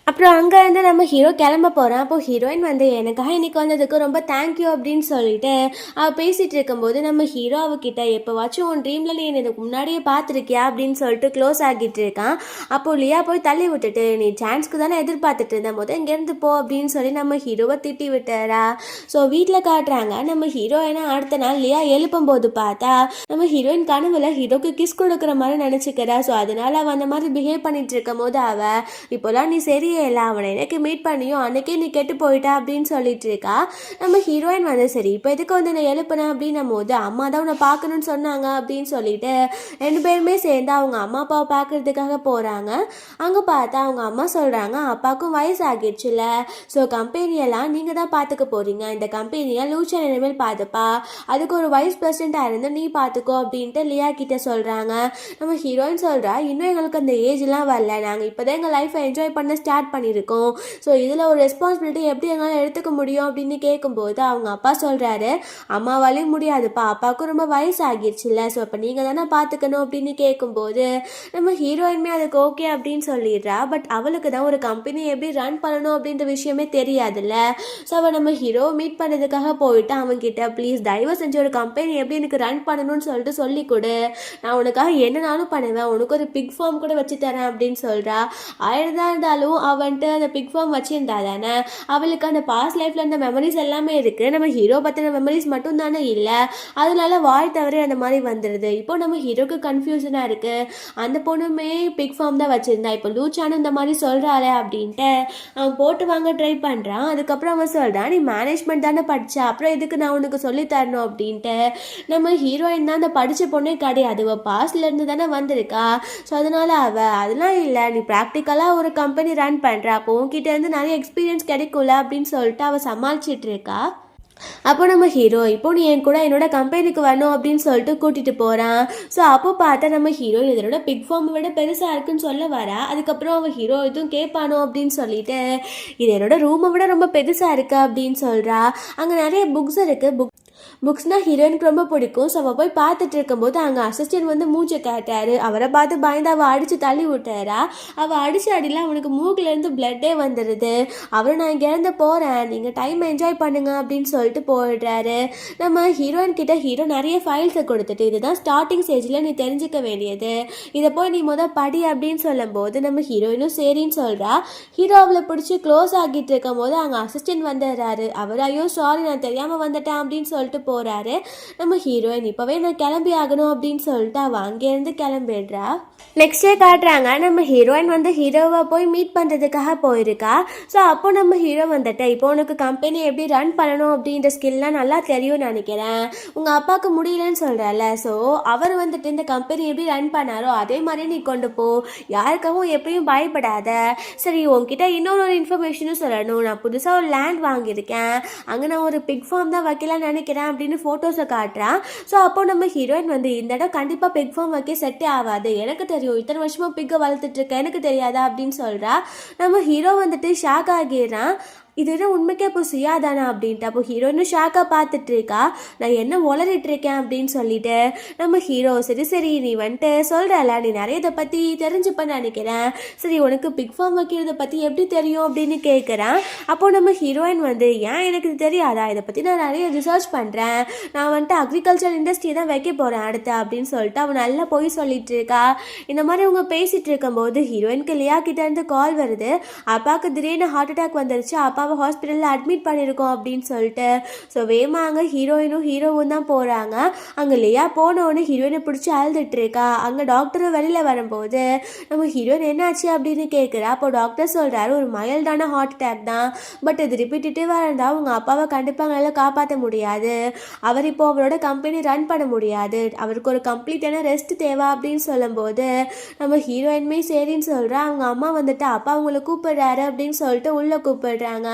அப்புறம் அங்கேருந்து நம்ம ஹீரோ கிளம்ப போகிறான். அப்போது ஹீரோயின் வந்து எனக்காக இன்றைக்கி வந்ததுக்கு ரொம்ப தேங்க்யூ அப்படின்னு சொல்லிட்டு அவள் பேசிகிட்டு இருக்கும்போது நம்ம ஹீரோ அவகிட்ட எப்போவாச்சும் உன் ட்ரீமில் நீ எனக்கு முன்னாடியே பார்த்துருக்கியா அப்படின்னு சொல்லிட்டு க்ளோஸ் ஆகிட்டு இருக்கான். அப்போது லியா போய் தள்ளி விட்டுட்டு நீ சான்ஸ்க்கு தானே எதிர்பார்த்துட்டு இருந்த போது இங்கேருந்து போ அப்படின்னு சொல்லி நம்ம ஹீரோவை திட்டி விட்டுறா. ஸோ வீட்டில் காட்டுறாங்க நம்ம ஹீரோயினை அடுத்த நாள் லியா எழுப்பும் போது பார்த்தா நம்ம ஹீரோயின் கனவுல ஹீரோக்கு கிஸ் கொடுக்குற மாதிரி நினச்சிக்கிறா. ஸோ அதனால அவள் அந்த மாதிரி பிஹேவ் பண்ணிட்டு இருக்கும் போது அவள் இப்போலாம் நீ சரியே இல்லை, அவனை எனக்கு மீட் பண்ணியும் அன்னைக்கே நீ கெட்டு போயிட்டா அப்படின்னு சொல்லிட்டு இருக்கா. நம்ம ஹீரோயின் வந்து சரி இப்போ எதுக்கு வந்து நான் எழுப்பினேன் அப்படின்னும் போது அம்மா தான் உன்னை பார்க்கணும்னு சொன்னாங்க அப்படின்னு சொல்லிட்டு 2 பேருமே சேர்ந்து அவங்க அம்மா அப்பாவை பார்க்கறதுக்காக போகிறாங்க. அங்கே பார்த்தா அவங்க அம்மா சொல்கிறாங்க அப்பாவுக்கும் வயசு ஆகிடுச்சுல, ஸோ கம்பெனியெல்லாம் நீங்கள் தான் பார்த்துக்க போகிறீங்க, இந்த கம்பெனியை லூச்சன் இனிமேல் பார்த்துப்பா, அதுக்கு ஒரு வைஸ் பிரசிடெண்ட்டாக இருந்து நீ பார்த்துக்கோ அப்படின்ட்டு லியா கிட்ட சொல்கிறாங்க. நம்ம ஹீரோயின் சொல்கிறா இன்னும் எங்களுக்கு அந்த ஏஜ்லாம் வரல, நாங்கள் இப்போ தான் எங்கள் லைஃப்பை என்ஜாய் பண்ண ஸ்டார்ட் பண்ணியிருக்கோம், ஸோ இதில் ஒரு ரெஸ்பான்சிபிலிட்டி எப்படி எங்களால் எடுத்துக்க முடியும் அப்படின்னு கேட்கும்போது அவங்க அப்பா சொல்கிறாரு அம்மாவாலே முடியாதுப்பா, அப்பாவுக்கும் ரொம்ப வயசு ஆகிடுச்சுல்ல, ஸோ அப்போ நீங்கள் தானே பார்த்துக்கணும் அப்படின்னு கேட்கும்போது நம்ம ஹீரோயின்மே அதுக்கு ஓகே அப்படின்னு சொல்லிடுறா. பட் அவளுக்கு தான் ஒரு கம்பெனி எப்படி ரன் பண்ணணும் அப்படின்ற விஷயமே தெரியாதுல்ல. ஸோ அவள் நம்ம ஹீரோ மீட் பண்ணுறதுக்காக போயிட்டு அவன்கிட்ட ப்ளீஸ் தயவு செஞ்சு ஒரு கம்பெனி எப்படி எனக்கு ரன் பண்ணணும்னு சொல்லிட்டு சொல்லி கொடு, நான் உனக்காக என்னனாலும் பண்ணுவேன், உனக்கு ஒரு பிக் ஃபார்ம் கூட வச்சு தரேன் அப்படின்னு சொல்கிறா. ஆயிரதான் இருந்தாலும் அவன்ட்டு அந்த பிக் ஃபார்ம் வச்சுருந்தா தானே அவளுக்கு அந்த பாஸ்ட் லைஃப்பில் அந்த மெமரிஸ் எல்லாமே இருக்குது, நம்ம ஹீரோ பற்றின மெமரிஸ் மட்டும் தானே இல்லை, அதனால வாய் தவறி அந்த மாதிரி வந்துடுது. இப்போ நம்ம ஹீரோக்கு கன்ஃபியூஷனாக இருக்குது, அந்த பொண்ணுமே பிக் ஃபார்ம் தான் வச்சுருந்தா, இப்போ லூச்சானு இந்த மாதிரி சொல்கிறாளே அப்படின்ட்டு அவன் போட்டு வாங்க ட்ரை பண்ணுறான். அதுக்கப்புறம் அவன் சொல்கிறான் நீ மேனேஜ்மெண்ட் தானே படித்தா, அப்புறம் எதுக்கு நான் உனக்கு சொல்லித்தரணும் அப்படின்ட்டு. நம்ம ஹீரோயின் தான் அந்த படித்த பொண்ணே கிடையாது, அவள் பாஸ்ட்லேருந்து தானே வந்திருக்கா, ஸோ அதனால் அதெல்லாம் இல்லை, நீ ப்ராக்டிக்கலாக ஒரு கம்பெனி ரன் பண்ணுற, அப்போ உன்கிட்ட இருந்து நிறைய எக்ஸ்பீரியன்ஸ் கிடைக்கும்ல அப்படின்னு சொல்லிட்டு அவள் சமாளிச்சிட்டு இருக்கா. அப்போ நம்ம ஹீரோ இப்போ நீ என் கூட என்னோட கம்பெனிக்கு வரணும் அப்படின்னு சொல்லிட்டு கூட்டிட்டு போறான். ஸோ அப்போ பார்த்தா நம்ம ஹீரோ இதனோட பிக் ஃபார்மை விட பெருசா இருக்குன்னு சொல்ல வரா. அதுக்கப்புறம் அவன் ஹீரோ எதுவும் கேட்பானோ அப்படின்னு சொல்லிட்டு இது என்னோட ரூமை விட ரொம்ப பெருசா இருக்கு அப்படின்னு சொல்றா. அங்க நிறைய புக்ஸ் இருக்கு. புக்ஸ்னால் ஹீரோயினுக்கு ரொம்ப பிடிக்கும். ஸோ அவள் போய் பார்த்துட்டு இருக்கும்போது அங்கே அசிஸ்டன்ட் வந்து மூச்சை கேட்டார். அவரை பார்த்து பயந்து அவள் அடித்து தள்ளி விட்டாரா. அவள் அடித்து அடியில் அவனுக்கு மூக்கிலேருந்து பிளட்டே வந்துடுது. அவரை நான் இங்கே இருந்து போகிறேன், நீங்கள் டைம் என்ஜாய் பண்ணுங்க அப்படின்னு சொல்லிட்டு போயிடுறாரு. நம்ம ஹீரோயின் கிட்ட ஹீரோ நிறைய ஃபைல்ஸை கொடுத்துட்டு இதுதான் ஸ்டார்டிங் ஸ்டேஜில் நீ தெரிஞ்சுக்க வேண்டியது, இதை போய் நீ படி அப்படின்னு சொல்லும்போது நம்ம ஹீரோயினும் சரின்னு சொல்கிறா. ஹீரோ அவளை பிடிச்சி க்ளோஸ் ஆகிட்டு இருக்கும் போது அங்கே அசிஸ்டன்ட் வந்துடுறாரு. அவர் ஐயோ சாரி நான் தெரியாமல் வந்துட்டேன் அப்படின்னு சொல்லிட்டு போறாரு. நம்ம ஹீரோயின் இப்பவே நான் கிளம்பி ஆகணும் அப்படின்னு சொல்லிட்டு அவ அங்கேருந்து கிளம்பிடுறா. நெக்ஸ்ட் டே காட்டுறாங்க நம்ம ஹீரோயின் வந்து ஹீரோவை போய் மீட் பண்ணுறதுக்காக போயிருக்கா. ஸோ அப்போ நம்ம ஹீரோ வந்துட்டு இப்போ உனக்கு கம்பெனி எப்படி ரன் பண்ணணும் அப்படின்ற ஸ்கில்லாம் நல்லா தெரியும்னு நினைக்கிறேன், உங்கள் அப்பாவுக்கு முடியலன்னு சொல்கிறல. ஸோ அவர் வந்துட்டு இந்த கம்பெனி எப்படி ரன் பண்ணாரோ அதே மாதிரி நீ கொண்டு போ, யாருக்காகவும் எப்பயும் பயப்படாத. சரி உங்ககிட்ட இன்னொரு இன்ஃபர்மேஷனும் சொல்லணும், நான் புதுசாக ஒரு லேண்ட் வாங்கியிருக்கேன், அங்கே நான் ஒரு பிக் ஃபார்ம் தான் வைக்கலான்னு நினைக்கிறேன் அப்படின்னு ஃபோட்டோஸை காட்டுறான். ஸோ அப்போ நம்ம ஹீரோயின் வந்து இந்த இடம் கண்டிப்பாக பிக் ஃபார்ம் வைக்க செட்டே ஆகாது, எனக்கு தெரியும், இத்தனை வருஷமா பிக்கை வளர்த்துட்டு இருக்கேன், எனக்கு தெரியாதா அப்படின்னு சொல்கிறா. நம்ம ஹீரோ வந்துட்டு ஷாக் ஆகிடுறான். இது உண்மைக்கே இப்போ சியா தானா அப்படின்ட்டு. அப்போ ஹீரோயினும் ஷாக்காக பார்த்துட்டு இருக்கா, நான் என்ன உளறிட்டு இருக்கேன் அப்படின்னு சொல்லிட்டு. நம்ம ஹீரோ சரி சரி நீ வந்துட்டு சொல்கிறல, நீ நிறைய இதை பற்றி தெரிஞ்சுப்பன்னு நினைக்கிறேன், சரி உனக்கு பிக் ஃபார்ம் வைக்கிறத பற்றி எப்படி தெரியும் அப்படின்னு கேட்குறேன். அப்போது நம்ம ஹீரோயின் வந்து ஏன் எனக்கு இது தெரியாதா, இதை பற்றி நான் நிறைய ரிசர்ச் பண்ணுறேன், நான் வந்துட்டு அக்ரிகல்ச்சர் இண்டஸ்ட்ரி தான் வைக்க போகிறேன் அடுத்து அப்படின்னு சொல்லிட்டு அவன் நல்லா போய் சொல்லிட்டு இருக்கா. இந்த மாதிரி அவங்க பேசிகிட்டு இருக்கும்போது ஹீரோயினுக்கு லியா கிட்டேருந்து கால் வருது. அப்பாவுக்கு திடீர்னு ஹார்ட் அட்டாக் வந்துருச்சு, அப்பா ஹாஸ்பிட்டலில் அட்மிட் பண்ணியிருக்கோம் அப்படின்னு சொல்லிட்டு. ஸோ வேமா அங்கே ஹீரோயினும் ஹீரோவும் தான் போகிறாங்க. அங்கே லியா போனோன்னு ஹீரோயினை பிடிச்சி அழுதுட்டு இருக்கா. அங்கே டாக்டரும் வெளியில் வரும்போது நம்ம ஹீரோயின் என்னாச்சு அப்படின்னு கேட்குறா. அப்போ டாக்டர் சொல்கிறாரு ஒரு மைல்டான ஹார்ட் அட்டாக் தான், பட் இது ரிப்பீட்டேட்டிவாக இருந்தால் உங்கள் அப்பாவை கண்டிப்பாக நல்லா காப்பாற்ற முடியாது, அவர் இப்போ அவரோட கம்பெனி ரன் பண்ண முடியாது, அவருக்கு ஒரு கம்ப்ளீட்டான ரெஸ்ட் தேவை அப்படின்னு சொல்லும்போது நம்ம ஹீரோயினுமே சரின்னு சொல்கிறா. அவங்க அம்மா வந்துட்டு அப்பா அவங்கள கூப்பிடுறாரு அப்படின்னு சொல்லிட்டு உள்ளே கூப்பிடுறாங்க.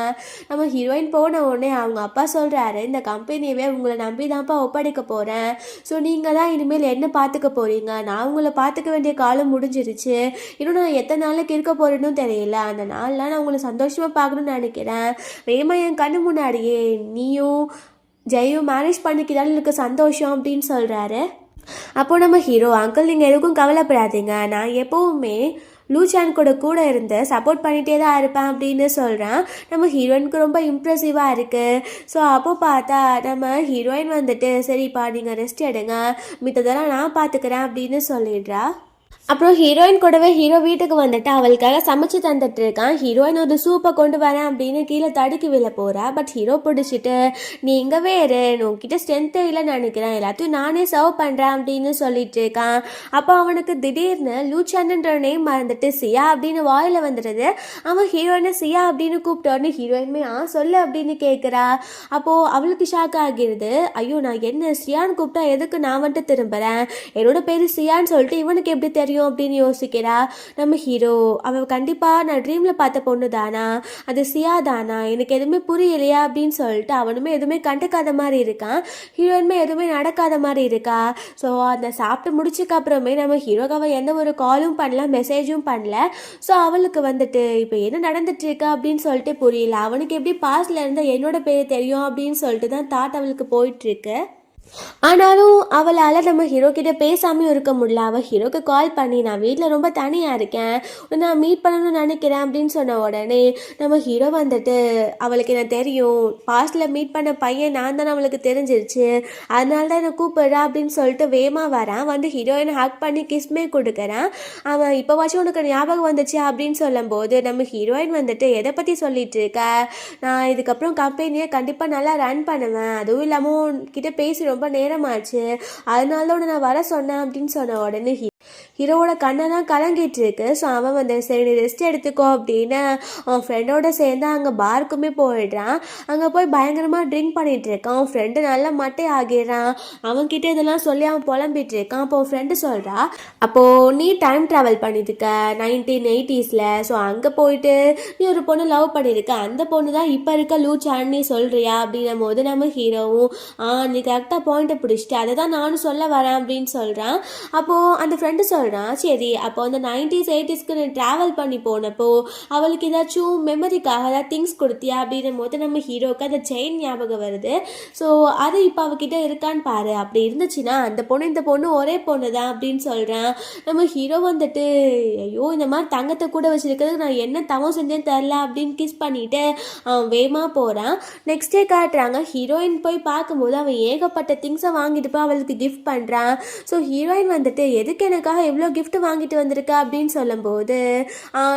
நம்ம ஹீரோயின் போன உடனே அவங்க அப்பா சொல்கிறாரு இந்த கம்பெனியவே உங்களை நம்பி தான்ப்பா ஒப்படைக்க போகிறேன், ஸோ நீங்கள் தான் இனிமேல் என்ன பார்த்துக்க போகிறீங்க, நான் உங்களை பார்த்துக்க வேண்டிய காலம் முடிஞ்சிருச்சு, இன்னும் நான் எத்தனை நாளைக்கு இருக்க போகிறேன்னு தெரியல, அந்த நாள்லாம் நான் உங்களை சந்தோஷமாக பார்க்கணுன்னு நினைக்கிறேன், வேமா என் கண்ணு முன்னாடியே நீயும் ஜெயும் மேனேஜ் பண்ணிக்கிறாலும் எனக்கு சந்தோஷம் அப்படின்னு சொல்கிறாரு. அப்போ நம்ம ஹீரோ அங்கிள் நீங்கள் எதுக்கும் கவலைப்படாதீங்க, நான் எப்போவுமே லூச்சான் கூட இருந்து சப்போர்ட் பண்ணிகிட்டே தான் இருப்பேன் அப்படின்னு சொல்கிறேன். நம்ம ஹீரோயினுக்கு ரொம்ப இம்ப்ரெசிவாக இருக்குது. ஸோ அப்போ பார்த்தா நம்ம ஹீரோயின் வந்துட்டு சரிப்பா நீங்கள் ரெஸ்ட் எடுங்க, மித்ததெல்லாம் நான் பார்த்துக்கிறேன் அப்படின்னு சொல்லிடுறா. அப்புறம் ஹீரோயின் கூடவே ஹீரோ வீட்டுக்கு வந்துட்டு அவளுக்காக சமைச்சு தந்துட்டு இருக்கான். ஹீரோயின் ஒரு சூப்பை கொண்டு வரேன் அப்படின்னு கீழே தடுக்கி விழ போகிறா. பட் ஹீரோ பிடிச்சிட்டு நீ இங்கே வேறு உன்கிட்ட ஸ்ட்ரென்த்தே இல்லைன்னு நினைக்கிறேன், எல்லாத்தையும் நானே சர்வ் பண்ணுறேன் அப்படின்னு சொல்லிட்டு இருக்கான். அப்போ அவனுக்கு திடீர்னு லூச்சான்ன்ற நேம் மறந்துட்டு சியா அப்படின்னு வாயில் வந்துடுது. அவன் ஹீரோயினை சியா அப்படின்னு கூப்பிட்டோன்னு ஹீரோயின்மே சொல்லு அப்படின்னு கேட்குறா. அப்போது அவளுக்கு ஷாக் ஆகிடுது, ஐயோ நான் என்ன சியான்னு கூப்பிட்டா எதுக்கு நான் வந்துட்டு திரும்புகிறேன், என்னோட பேர் சியான்னு சொல்லிட்டு இவனுக்கு எப்படி தெரியும் அப்படின்னு யோசிக்கிறா. நம்ம ஹீரோ அவள் கண்டிப்பாக நான் ட்ரீமில் பார்த்த பொண்ணு தானா, அது சியா தானா, எனக்கு எதுவுமே புரியலையா அப்படின்னு சொல்லிட்டு அவனுமே எதுவுமே கண்டுக்காத மாதிரி இருக்கான். ஹீரோயினுமே எதுவுமே நடக்காத மாதிரி இருக்கா. ஸோ அந்த சாப்பிட்டு முடிச்சுக்கு அப்புறமே நம்ம ஹீரோக்கு அவள் எந்த ஒரு காலும் பண்ணல, மெசேஜும் பண்ணல. ஸோ அவளுக்கு வந்துட்டு இப்போ என்ன நடந்துட்டுருக்கா அப்படின்னு சொல்லிட்டு புரியல. அவனுக்கு எப்படி பாஸ்ட்ல இருந்தால் என்னோட பேர் தெரியும் அப்படின்னு சொல்லிட்டு தான் தாட் அவளுக்கு போயிட்டுருக்கு. ஆனாலும் அவளால் நம்ம ஹீரோ கிட்ட பேசாமையும் இருக்க முடியல. அவள் ஹீரோக்கு கால் பண்ணி நான் வீட்டில் ரொம்ப தனியாக இருக்கேன், நான் மீட் பண்ணணும்னு நினைக்கிறேன் அப்படின்னு சொன்ன உடனே நம்ம ஹீரோ வந்துட்டு அவளுக்கு என்ன தெரியும், பாஸ்டில் மீட் பண்ண பையன் நான் தானே அவளுக்கு தெரிஞ்சிருச்சு, அதனால தான் என்னை கூப்பிடுறா அப்படின்னு சொல்லிட்டு வேகமாக வரான். வந்து ஹீரோயினை ஹக் பண்ணி கிஸ்மே கொடுக்குறான். அவன் இப்போவாச்சும் உனக்கு ஞாபகம் வந்துச்சு அப்படின்னு சொல்லும்போது நம்ம ஹீரோயின் வந்துட்டு எதை பற்றி சொல்லிட்டு இருக்க, நான் இதுக்கப்புறம் கம்பெனியை கண்டிப்பாக நல்லா ரன் பண்ணுவேன், அதுவும் இல்லாமல் கிட்ட பேசி ரொம்ப நேரமாச்சு, அதனால தான் நான் வர சொன்னேன் அப்படின்னு சொன்ன உடனே ஹீரோவோட கண்ணெல்லாம் கலங்கிட்டு இருக்கு. ஸோ அவன் வந்து சரி நீ ரெஸ்ட் எடுத்துக்கோ அப்படின்னு அவன் ஃப்ரெண்டோட சேர்ந்து அங்கே பார்க்குமே போயிடுறான். அங்கே போய் பயங்கரமாக ட்ரிங்க் பண்ணிட்டு இருக்கான். அவன் ஃப்ரெண்டு நல்லா மட்டை ஆகிடுறான். அவன்கிட்ட இதெல்லாம் சொல்லி அவன் புலம்பிட்டு இருக்கான். அப்போ ஃப்ரெண்டு சொல்கிறா, அப்போது நீ டைம் ட்ராவல் பண்ணியிருக்க 1980s. ஸோ அங்கே போயிட்டு நீ ஒரு பொண்ணு லவ் பண்ணியிருக்க, அந்த பொண்ணு தான் இப்போ இருக்க லூச்சான்னு நீ சொல்கிறியா அப்படின்னும் போது நம்ம ஹீரோவும் நீ கரெக்டாக பாயிண்ட்டை பிடிச்சிட்டு அதை தான் நானும் சொல்ல வரேன் அப்படின்னு சொல்கிறான். அப்போது அந்த ஃப்ரெண்டு சொல்கிறான், சரி அப்போ அந்த 90s 80sக்கு நீ ட்ராவல் பண்ணி போனப்போ அவளுக்கு ஏதாச்சும் மெமரிக்காக ஏதாவது திங்ஸ் கொடுத்தியா அப்படின்னும் போது நம்ம ஹீரோவுக்கு அந்த செயின் ஞாபகம் வருது. ஸோ அது இப்போ அவகிட்ட இருக்கான்னு பாரு, அப்படி இருந்துச்சுன்னா அந்த பொண்ணு இந்த பொண்ணு ஒரே பொண்ணு தான் அப்படின்னு சொல்கிறான். நம்ம ஹீரோ வந்துட்டு ஐயோ இந்த மாதிரி தங்கத்தை கூட வச்சுருக்கிறதுக்கு நான் என்ன தவம் செஞ்சேன்னு தெரில அப்படின்னு கிஸ் பண்ணிவிட்டு அவன் வேகமாக போகிறான். நெக்ஸ்ட் டே காட்டுறாங்க, ஹீரோயின் போய் பார்க்கும்போது அவன் ஏகப்பட்ட திங்ஸை வாங்கிட்டு போய் அவளுக்கு கிஃப்ட் பண்ணுறான். ஸோ ஹீரோயின் வந்துட்டு எதுக்கு எனக்காக எவ்வளோ கிஃப்ட் வாங்கிட்டு வந்திருக்க அப்படின்னு சொல்லும்போது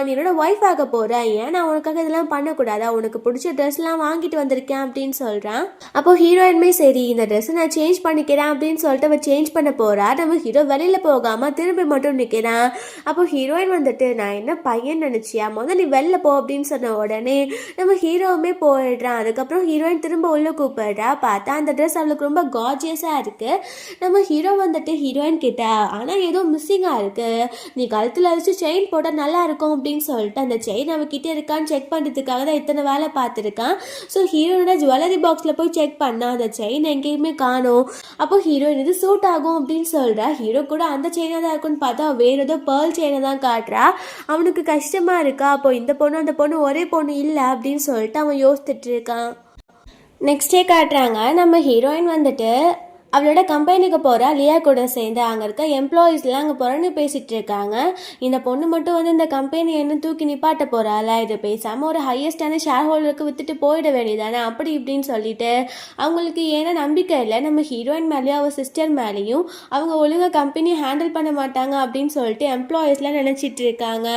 நீ என்னோட ஒய்ஃப் ஆக போகிறேன், ஏன் நான் உனக்காக இதெல்லாம் பண்ணக்கூடாதா, உனக்கு பிடிச்ச ட்ரெஸ்லாம் வாங்கிட்டு வந்திருக்கேன் அப்படின்னு சொல்கிறான். அப்போ ஹீரோயின்மே சரி இந்த ட்ரெஸ்ஸை நான் சேஞ்ச் பண்ணிக்கிறேன் அப்படின்னு சொல்லிட்டு அவள் சேஞ்ச் பண்ண போகிறா. நம்ம ஹீரோ வெளியில் போகாமல் திரும்பி மட்டும் நிற்கிறான். அப்போ ஹீரோயின் வந்துட்டு நான் என்ன பையன் நினச்சியா, முதல்ல நீ வெளில போ அப்படின்னு சொன்ன உடனே நம்ம ஹீரோவுமே போயிடுறான். அதுக்கப்புறம் ஹீரோயின் திரும்ப உள்ளே கூப்பிடுறா. பார்த்தா அந்த ட்ரெஸ் அவளுக்கு ரொம்ப கார்ஜியஸாக இருக்குது. நம்ம ஹீரோ வந்துட்டு ஹீரோயின் கிட்ட ஆனால் ஏதோ மிஸ்ஸிங்காக இருக்குது, நீ கழுத்தில் அடிச்சு செயின் போட்டால் நல்லா இருக்கும் அப்படின்னு சொல்லிட்டு அந்த செயின் அவகிட்ட இருக்கான்னு செக் பண்ணுறதுக்காக தான் இத்தனை வேலை பார்த்துருக்கான். ஸோ ஹீரோனோட ஜுவல்லரி பாக்ஸில் போய் செக் பண்ணால் அந்த செயின் எங்கேயுமே காணும். அப்போ ஹீரோயின் இது சூட் ஆகும் அப்படின்னு சொல்கிறா. ஹீரோ கூட அந்த செயினாக தான் இருக்குன்னு பார்த்தா வேறு ஏதோ பேர்ல் செயினை தான் காட்டுறா. அவனுக்கு கஷ்டமாக இருக்கா. அப்போ இந்த பொண்ணு அந்த பொண்ணு ஒரே பொண்ணு இல்லை அப்படின்னு சொல்லிட்டு அவன் யோசிச்சுட்டு இருக்கான். நெக்ஸ்ட் டே காட்டுறாங்க, நம்ம ஹீரோயின் வந்துட்டு அவளோட கம்பெனிக்கு போகிறா. லியா கூட சேர்ந்து அங்கே இருக்க எம்ப்ளாயீஸ்லாம் அங்கே புறணி பேசிகிட்டு இருக்காங்க. இந்த பொண்ணு மட்டும் வந்து இந்த கம்பெனி என்ன தூக்கி நிப்பாட்ட போகிறாளா, இது பேசாமல் ஒரு ஹையஸ்டான ஷேர் ஹோல்டருக்கு விற்றுட்டு போயிட வேண்டியதானே அப்படி இப்படின்னு சொல்லிட்டு அவங்களுக்கு ஏன்னா நம்பிக்கை இல்லை நம்ம ஹீரோயின் மேலேயும் அவள் சிஸ்டர் மேலேயும் அவங்க ஒழுங்காக கம்பெனி ஹேண்டில் பண்ண மாட்டாங்க அப்படின்னு சொல்லிட்டு எம்ப்ளாயீஸ்லாம் நினச்சிட்டு இருக்காங்க.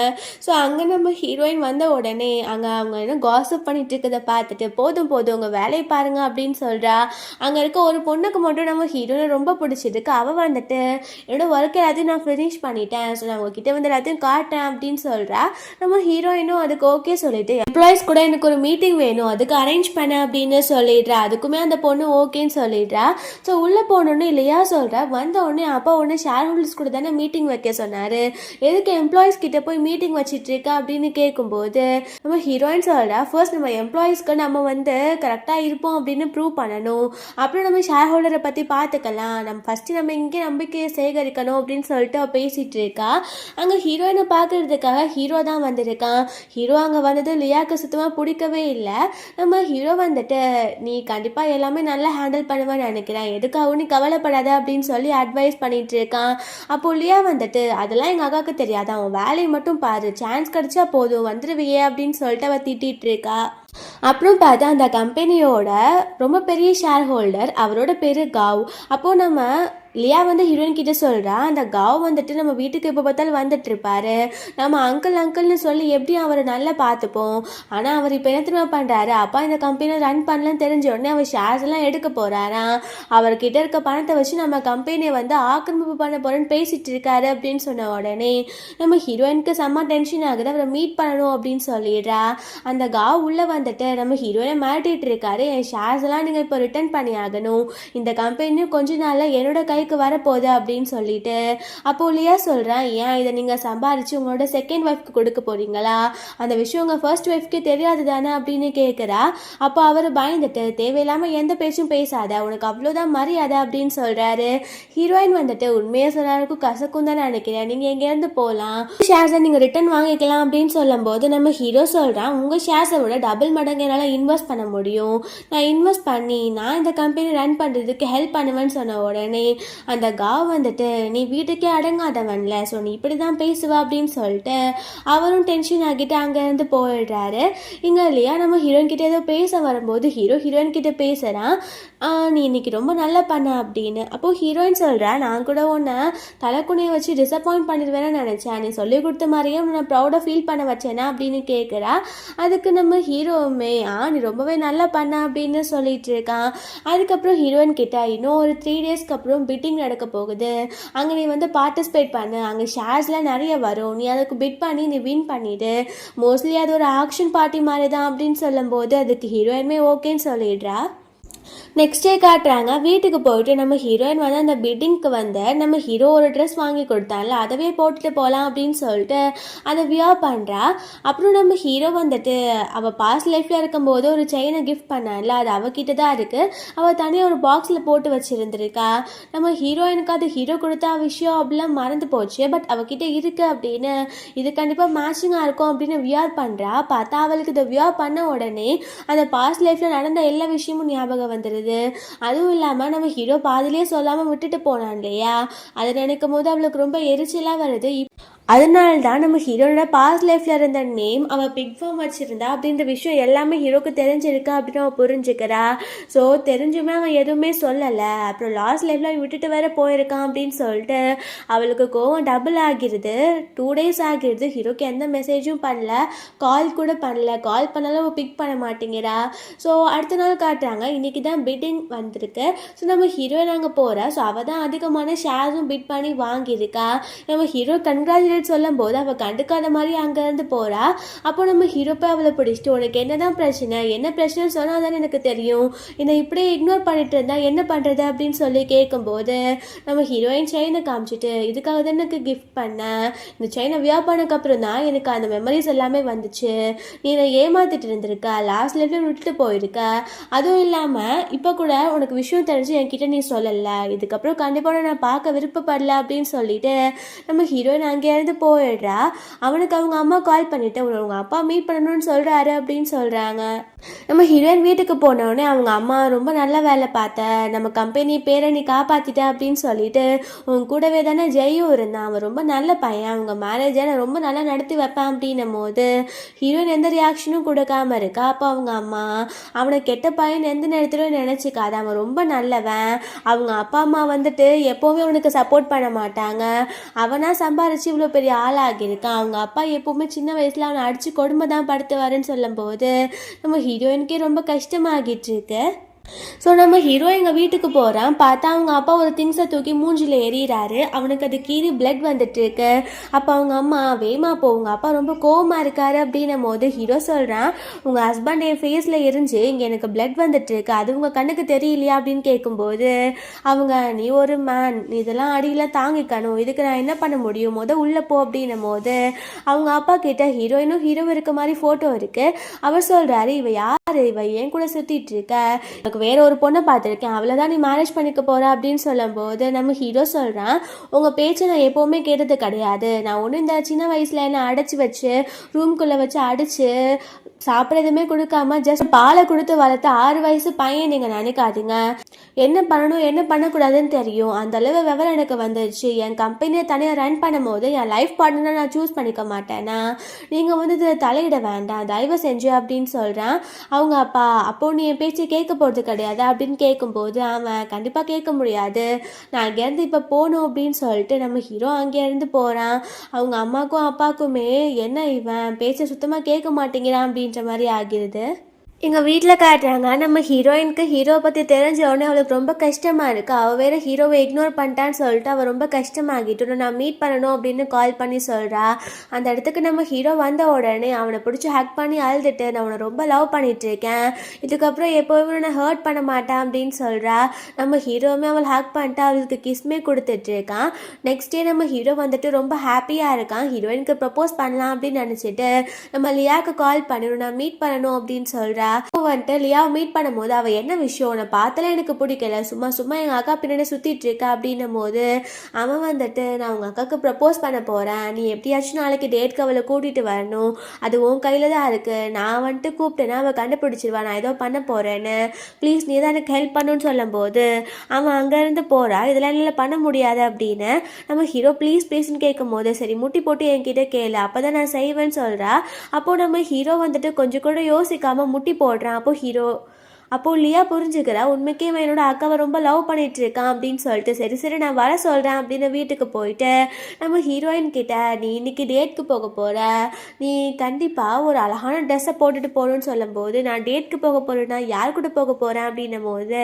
ஸோ அங்கே நம்ம ஹீரோயின் வந்த உடனே அங்கே அவங்க என்ன காசிப் பண்ணிட்டு இருக்கிறத பார்த்துட்டு போதும் போதும் உங்கள் வேலையை பாருங்க அப்படின்னு சொல்கிறா. அங்கே இருக்க ஒரு பொண்ணுக்கு மட்டும் நம்ம ஹீரோனை ரொம்ப பிடிச்சதுக்கு அவள் வந்துட்டு என்னோட ஒர்க் எல்லாத்தையும் நான் ஃபினிஷ் பண்ணிட்டேன், ஸோ நான் உங்ககிட்ட வந்து எல்லாத்தையும் காட்டேன் அப்படின்னு சொல்கிறா. நம்ம ஹீரோயினும் அதுக்கு ஓகே சொல்லிட்டு எம்ப்ளாயிஸ் கூட எனக்கு ஒரு மீட்டிங் வேணும் அதுக்கு அரேஞ்ச் பண்ண அப்படின்னு சொல்லிடுறா. அதுக்குமே அந்த பொண்ணு ஓகேன்னு சொல்லிடுறா. ஸோ உள்ளே போனோன்னு இல்லையா சொல்கிறா. வந்த உடனே அப்பா ஒன்று ஷேர் ஹோல்டர்ஸ் கூட தானே மீட்டிங் வைக்க சொன்னார், எதுக்கு எம்ப்ளாயிஸ் கிட்ட போய் மீட்டிங் வச்சிட்டு இருக்கா அப்படின்னு கேட்கும்போது நம்ம ஹீரோயின் சொல்கிறா, ஃபர்ஸ்ட் நம்ம எம்ப்ளாயிஸ்க்கு நம்ம வந்து கரெக்டாக இருப்போம் அப்படின்னு ப்ரூவ் பண்ணணும், அப்புறம் நம்ம ஷேர் ஹோல்டரை பற்றி பார்த்துக்கலாம், நம்ம ஃபஸ்ட்டு நம்ம இங்கே நம்பிக்கையை சேகரிக்கணும் அப்படின்னு சொல்லிட்டு அவள் பேசிகிட்டு இருக்கா. அங்கே ஹீரோயினை பார்க்கறதுக்காக ஹீரோ தான் வந்திருக்கான். ஹீரோ அங்கே வந்தது லியாவுக்கு சுத்தமாக பிடிக்கவே இல்லை. நம்ம ஹீரோ வந்துட்டு நீ கண்டிப்பாக எல்லாமே நல்லா ஹேண்டில் பண்ணுவேன்னு நினைக்கிறேன், எதுக்காகவும் நீ கவலைப்படாத அப்படின்னு சொல்லி அட்வைஸ் பண்ணிகிட்டு இருக்கான். அப்போது லியா வந்துட்டு அதெல்லாம் எங்கள் அக்காவுக்கு தெரியாது, அவன் வேலையை மட்டும் பாரு, சான்ஸ் கிடச்சா போதும் வந்துடுவியே அப்படின்னு சொல்லிட்டு அவள் திட்டிகிட்டு இருக்கா. அப்புறம் பார்த்தா அந்த கம்பெனியோட ரொம்ப பெரிய ஷேர் ஹோல்டர் அவரோட பேர் காவ். அப்போது நம்ம லியா வந்து ஹீரோயின் கிட்ட சொல்கிறா, அந்த காவ் வந்துட்டு நம்ம வீட்டுக்கு எப்போ பார்த்தாலும் வந்துட்டு இருப்பாரு, நம்ம அங்கிள் அங்கிள்னு சொல்லி எப்படி அவரை நல்லா பார்த்துப்போம், ஆனால் அவர் இப்போ என்ன திரும்ப பண்ணுறாரு, அப்பா இந்த கம்பெனியை ரன் பண்ணலன்னு தெரிஞ்ச உடனே அவர் ஷேர்ஸ் எல்லாம் எடுக்க போகிறாராம், அவர்கிட்ட இருக்க பணத்தை வச்சு நம்ம கம்பெனியை வந்து ஆக்கிரமிப்பு பண்ண போகிறேன்னு பேசிகிட்டு இருக்காரு அப்படின்னு சொன்ன உடனே நம்ம ஹீரோயினுக்கு செம்ம டென்ஷன் ஆகுது, அவரை மீட் பண்ணணும் அப்படின்னு சொல்லிடுறா. அந்த காவ் உள்ளே வந்துட்டு நம்ம ஹீரோயினை மாட்டிகிட்டு இருக்காரு, என் ஷேர்ஸ் எல்லாம் நீங்கள் இப்போ ரிட்டர்ன் பண்ணி ஆகணும், இந்த கம்பெனியும் கொஞ்ச நாளில் என்னோட கைக்கு வரப்போகுது அப்படின்னு சொல்லிட்டு. அப்போ லியா சொல்கிறேன், ஏன் இதை நீங்கள் சம்பாரிச்சு உங்களோட செகண்ட் ஒய்ஃப்க்கு கொடுக்க போகிறீங்களா, அந்த விஷயம் உங்கள் ஃபர்ஸ்ட் ஒய்ஃப்க்கே தெரியாது தானே அப்படின்னு கேட்குறா. அப்போ அவர் பயந்துட்டு தேவையில்லாமல் எந்த பேச்சும் பேசாத, உனக்கு அவ்வளோதான் மரியாதை அப்படின்னு சொல்கிறாரு. ஹீரோயின் வந்துட்டு உண்மையாக சொல்கிறதுக்கும் கசக்கும் தான் நினைக்கிறேன், நீங்கள் எங்கேருந்து போகலாம், ஷேர்ஸை நீங்கள் ரிட்டர்ன் வாங்கிக்கலாம் அப்படின்னு சொல்லும்போது நம்ம ஹீரோ சொல்கிறான், உங்கள் ஷேர்ஸை விட டபுள் மடங்கு என்னால் இன்வெஸ்ட் பண்ண முடியும், நான் இன்வெஸ்ட் பண்ணி நான் இந்த கம்பெனி ரன் பண்ணுறதுக்கு ஹெல்ப் பண்ணுவேன்னு சொன்ன உடனே அந்த காவ் வந்துட்டு நீ வீட்டுக்கே அடங்காதவன்ல, ஸோ நீ இப்படி தான் பேசுவா அப்படின்னு சொல்லிட்டு அவரும் டென்ஷன் ஆகிட்டு அங்கேருந்து போயிடுறாரு. இங்கே இல்லையா நம்ம ஹீரோயின் கிட்ட ஏதோ பேச வரும்போது ஹீரோயின் கிட்ட பேசுகிறான், நீ இன்னைக்கு ரொம்ப நல்லா பண்ண அப்படின்னு. அப்போது ஹீரோயின் சொல்கிறா, நான் கூட உன்னை தலைக்குனையை வச்சு டிசப்பாயிண்ட் பண்ணிடுவேன்னு நினச்சேன், நீ சொல்லி கொடுத்த மாதிரியே நான் ப்ரௌடாக ஃபீல் பண்ண வச்சேனா அப்படின்னு கேட்குறா. அதுக்கு நம்ம ஹீரோவுமே நீ ரொம்பவே நல்லா பண்ண அப்படின்னு சொல்லிட்டு இருக்கான். அதுக்கப்புறம் ஹீரோயின் கிட்ட இன்னும் ஒரு 3 டேஸ்க்கு அப்புறம் பிட் பிட்டிங் நடக்க போகுது, அங்கே நீ வந்து பார்ட்டிசிபேட் பண்ணு, அங்கே ஷேர்ஸ்லாம் நிறைய வரும், நீ அதுக்கு பிட் பண்ணி நீ வின் பண்ணிவிடு, மோஸ்ட்லி அது ஒரு ஆக்ஷன் பார்ட்டி மாதிரி தான் அப்படின்னு சொல்லும்போது அதுக்கு ஹீரோயினுமே ஓகேன்னு சொல்லிடுறா. நெக்ஸ்ட் டே காட்டுறாங்க, வீட்டுக்கு போயிட்டு நம்ம ஹீரோயின் வந்து அந்த பிட்டிங்க்கு வந்து நம்ம ஹீரோ ஒரு ட்ரெஸ் வாங்கி கொடுத்தால அதவே போட்டுட்டு போகலாம் அப்படின்னு சொல்லிட்டு அதை வியர் பண்ணுறா. அப்புறம் நம்ம ஹீரோ வந்துட்டு அவள் பாஸ்ட் லைஃப்பில் இருக்கும்போது ஒரு செயினை கிஃப்ட் பண்ணால அது அவகிட்ட தான் இருக்குது, அவள் தனியாக ஒரு பாக்ஸில் போட்டு வச்சுருந்துருக்கா. நம்ம ஹீரோயினுக்கு அது ஹீரோ கொடுத்தா விஷயம் அப்படிலாம் மறந்து போச்சு, பட் அவகிட்ட இருக்குது அப்படின்னு இது கண்டிப்பாக மேட்சிங்காக இருக்கும் அப்படின்னு வியர் பண்ணுறா. பார்த்தா அவளுக்கு இதை வியர் பண்ண உடனே அந்த பாஸ்ட் லைஃப்பில் நடந்த எல்லா விஷயமும் ஞாபகம் வந்துடுது. அதுவும் இல்லாமல் நம்ம ஹீரோ பாதிலேயே சொல்லாமல் விட்டுட்டு போனான் இல்லையா, அதை நினைக்கும் போது அவளுக்கு ரொம்ப எரிச்சலாக வருது. அதனால தான் நம்ம ஹீரோனோட பாஸ்ட் லைஃப்பில் இருந்த நேம் அவள் பிக் ஃபார்ம் வச்சுருந்தா அப்படின்ற விஷயம் எல்லாமே ஹீரோக்கு தெரிஞ்சிருக்கா அப்படின்னு அவள் புரிஞ்சுக்கிறா. ஸோ தெரிஞ்சுமே அவன் எதுவுமே சொல்லலை. அப்புறம் லாஸ்ட் லைஃப்பில் விட்டுட்டு வேற போயிருக்கான் அப்படின்னு சொல்லிட்டு அவளுக்கு கோவம் டபுள் ஆகிடுது. 2 days ஆகிடுது, ஹீரோக்கு எந்த மெசேஜும் பண்ணல, கால் கூட பண்ணல, கால் பண்ணாலும் அவள் பிக் பண்ண மாட்டேங்கிறா. ஸோ அடுத்த நாள் காட்டுறாங்க, இன்றைக்கி தான் பிட்டிங் வந்திருக்கு. ஸோ நம்ம ஹீரோயின் அங்கே போகிறா. ஸோ அவள் தான் அதிகமான ஷேர்ஸும் பிட் பண்ணி வாங்கியிருக்கா. நம்ம ஹீரோ கன்க்ராச்சுலேட் சொல்லும் போது அவள் கண்டுக்காத மாதிரி அங்கேருந்து போகிறா. அப்போ நம்ம ஹீரோ போய் அவளை பிடிச்சிட்டு உனக்கு என்னதான் பிரச்சனை, என்ன பிரச்சனை சொன்னால் தானே எனக்கு தெரியும், என்னை இப்படியே இக்னோர் பண்ணிட்டு இருந்தா என்ன பண்ணுறது அப்படின்னு சொல்லி கேட்கும்போது நம்ம ஹீரோயின் செயினை காமிச்சிட்டு இதுக்காக தான் எனக்கு கிஃப்ட் பண்ணேன், இந்த செயினை வியர் பண்ணக்கப்புறம் தான் எனக்கு அந்த மெமரிஸ் எல்லாமே வந்துச்சு, நீ என்னை ஏமாத்திட்டு இருந்திருக்க, லாஸ்ட் லைஃப்ல விட்டுட்டு போயிருக்க, அதுவும் இல்லாமல் இப்போ கூட உனக்கு விஷயம் தெரிஞ்சு என்கிட்ட நீ சொல்லலை, இதுக்கப்புறம் கண்டிப்பாக நான் பார்க்க விருப்பப்படல அப்படின்னு சொல்லிட்டு நம்ம ஹீரோயின் அங்கேயே போயிடுறா. அவனுக்கு அவங்க அம்மா கால் பண்ணிட்டு உங்க அப்பா மீட் பண்ணணும்னு சொல்றாரு அப்படின்னு சொல்றாங்க. நம்ம ஹீரோயின் வீட்டுக்கு போனோடனே அவங்க அம்மா ரொம்ப நல்ல வேலை பார்த்த, நம்ம கம்பெனி பேரை நீ காப்பாத்திட்ட அப்படின்னு சொல்லிட்டு உன் கூடவே தானே ஜெயும் இருந்தான், அவன் ரொம்ப நல்ல பையன், அவங்க மேரேஜை நான் ரொம்ப நல்லா நடத்தி வைப்பேன் அப்படின்னும் போது ஹீரோயின் எந்த ரியாக்ஷனும் கொடுக்காம இருக்கா. அப்போ அவங்க அம்மா அவனை கெட்ட பையன் எந்த நேரத்திலும் நினைச்சுக்காத, அவன் ரொம்ப நல்லவன், அவங்க அப்பா அம்மா வந்துட்டு எப்போவுமே அவனுக்கு சப்போர்ட் பண்ண மாட்டாங்க, அவனா சம்பாரிச்சு இவ்வளோ பெரிய ஆளாகியிருக்கான், அவங்க அப்பா எப்போவுமே சின்ன வயசில் அவனை அடித்து கொடுமை தான் படுத்துவாருன்னு சொல்லும்போது நம்ம ஹீரோயினுக்கே ரொம்ப கஷ்டமாகிட்டு இருக்கு. ஸோ நம்ம ஹீரோ எங்கள் வீட்டுக்கு போகிறான். பார்த்தா அவங்க அப்பா ஒரு திங்ஸை தூக்கி மூஞ்சில் எறிகிறாரு, அவனுக்கு அது கீறி பிளட் வந்துட்டுருக்கு. அப்போ அவங்க அம்மா வேமா போ, உங்கள் அப்பா ரொம்ப கோவமாக இருக்காரு அப்படின்னும் போது ஹீரோ சொல்கிறான், உங்கள் ஹஸ்பண்ட் என் ஃபேஸில் எரிஞ்சு இங்கே எனக்கு பிளட் வந்துட்டுருக்கு, அது உங்கள் கண்ணுக்கு தெரியலையா அப்படின்னு கேட்கும்போது அவங்க நீ ஒரு மேன், நீ இதெல்லாம் அடியில் தாங்கிக்கணும், இதுக்கு நான் என்ன பண்ண முடியும், உள்ளே போ அப்படின்னும் போது அவங்க அப்பா கிட்ட ஹீரோயினும் ஹீரோ இருக்க மாதிரி ஃபோட்டோ இருக்குது. அவர் சொல்கிறாரு, இவ யார், இவ ஏன் கூட சுற்றிட்டு இருக்க, வேற ஒரு பொண்ணை பார்த்துருக்கேன், அவளை தான் நீ மேரேஜ் பண்ணிக்க போற அப்படின்னு சொல்லும்போது நம்ம ஹீரோ சொல்கிறான், உங்கள் பேச்சை நான் எப்போவுமே கேட்டது கிடையாது, நான் ஒன்றும் இந்த சின்ன வயசில் என்னை அடைச்சி வச்சு ரூம்குள்ளே வச்சு அடித்து சாப்பிட்றதுமே கொடுக்காம ஜஸ்ட் பாலை கொடுத்து வளர்த்த 6 வயசு பையன் நீங்கள் நினைக்காதீங்க, என்ன பண்ணணும் என்ன பண்ணக்கூடாதுன்னு தெரியும், அந்த அளவு விவரம் எனக்கு வந்துருச்சு, என் கம்பெனியை தனியாக ரன் பண்ணும் போது என் லைஃப் பார்ட்னரை நான் சூஸ் பண்ணிக்க மாட்டேன்னா நீங்கள் வந்து இதில் தலையிட வேண்டாம், தயவு செஞ்சு அப்படின்னு சொல்கிறேன். அவங்க அப்பா அப்போ நீ என் பேச்சு கேட்க போகிறது கிடையாது அப்படின்னு கேட்கும்போது அவன் கண்டிப்பாக கேட்க முடியாது, நான் அங்கேருந்து இப்போ போகணும் அப்படின்னு சொல்லிட்டு நம்ம ஹீரோ அங்கேருந்து போகிறான். அவங்க அம்மாக்கும் அப்பாவுக்குமே என்ன இவன் பேச்சை சுத்தமாக கேட்க மாட்டேங்கிறான் அப்படின்ற மாதிரி ஆகிடுது. எங்கள் வீட்டில் காட்டுறாங்க, நம்ம ஹீரோயினுக்கு ஹீரோவை பற்றி தெரிஞ்ச உடனே அவளுக்கு ரொம்ப கஷ்டமாக இருக்குது, அவள் வேறு ஹீரோவை இக்னோர் பண்ணிட்டான்னு சொல்லிட்டு அவள் ரொம்ப கஷ்டமாகிட்டு நான் மீட் பண்ணணும் அப்படின்னு கால் பண்ணி சொல்கிறா. அந்த இடத்துக்கு நம்ம ஹீரோ வந்த உடனே அவனை பிடிச்சி ஹக் பண்ணி அழுதுட்டு நான் அவனை ரொம்ப லவ் பண்ணிகிட்ருக்கேன், இதுக்கப்புறம் எப்போவுமே நான் ஹர்ட் பண்ண மாட்டேன் அப்படின்னு சொல்கிறா. நம்ம ஹீரோவுமே அவள் ஹக் பண்ணிட்டு அவளுக்கு கிஸ்மே கொடுத்துட்ருக்கான். நெக்ஸ்ட் டே நம்ம ஹீரோ வந்துட்டு ரொம்ப ஹாப்பியாக இருக்கான், ஹீரோயினுக்கு ப்ரப்போஸ் பண்ணலாம் அப்படின்னு நினச்சிட்டு நம்ம லியாவுக்கு கால் பண்ணிடணும் நான் மீட் பண்ணணும் அப்படின்னு சொல்கிறா. வந்துட்டு லியாவை மீட் பண்ணும் போது அவள் என்ன விஷயம், உன்னை பார்த்தாலே எனக்கு பிடிக்கல, சும்மா சும்மா எங்கள் அக்கா பின்னாடி சுற்றிட்டு இருக்கா அப்படின்னும் போது அவன் வந்துட்டு நான் உங்கள் அக்காவுக்கு ப்ரப்போஸ் பண்ண போகிறேன், நீ எப்படியாச்சும் நாளைக்கு டேட்க்கு அவளை கூட்டிகிட்டு வரணும், அது உன் கையில் தான் இருக்குது, நான் வந்துட்டு கூப்பிட்டேன்னா அவள் கண்டுபிடிச்சிருவான் நான் ஏதோ பண்ண போகிறேன்னு, ப்ளீஸ் நீ தான் எனக்கு ஹெல்ப் பண்ணுன்னு சொல்லும் போது அவன் அங்கேருந்து போகிறா. இதெல்லாம் என்னால் பண்ண முடியாது அப்படின்னு நம்ம ஹீரோ ப்ளீஸ் ப்ளீஸ்ன்னு கேட்கும் போது சரி முட்டி போட்டு என்கிட்ட கேளு அப்போ தான் நான் செய்வேன்னு சொல்கிறா. அப்போது நம்ம ஹீரோ வந்துட்டு கொஞ்சம் கூட யோசிக்காமல் முட்டி போடுறான். அப்போ ஹீரோ அப்போது லியா புரிஞ்சுக்கிறா உண்மைக்கே இவன் என்னோட அக்காவை ரொம்ப லவ் பண்ணிட்டு இருக்கான் அப்படின்னு சொல்லிட்டு சரி சரி நான் வர சொல்கிறேன் அப்படின்னு வீட்டுக்கு போயிட்டு நம்ம ஹீரோயின் கிட்ட நீ இன்னைக்கு டேட்க்கு போக போகிற, நீ கண்டிப்பாக ஒரு அழகான ட்ரெஸ்ஸை போட்டுட்டு போகணும்னு சொல்லும்போது நான் டேட்க்கு போக போகிறேன்னா யார் கூட போக போகிறேன் அப்படின்னும் போது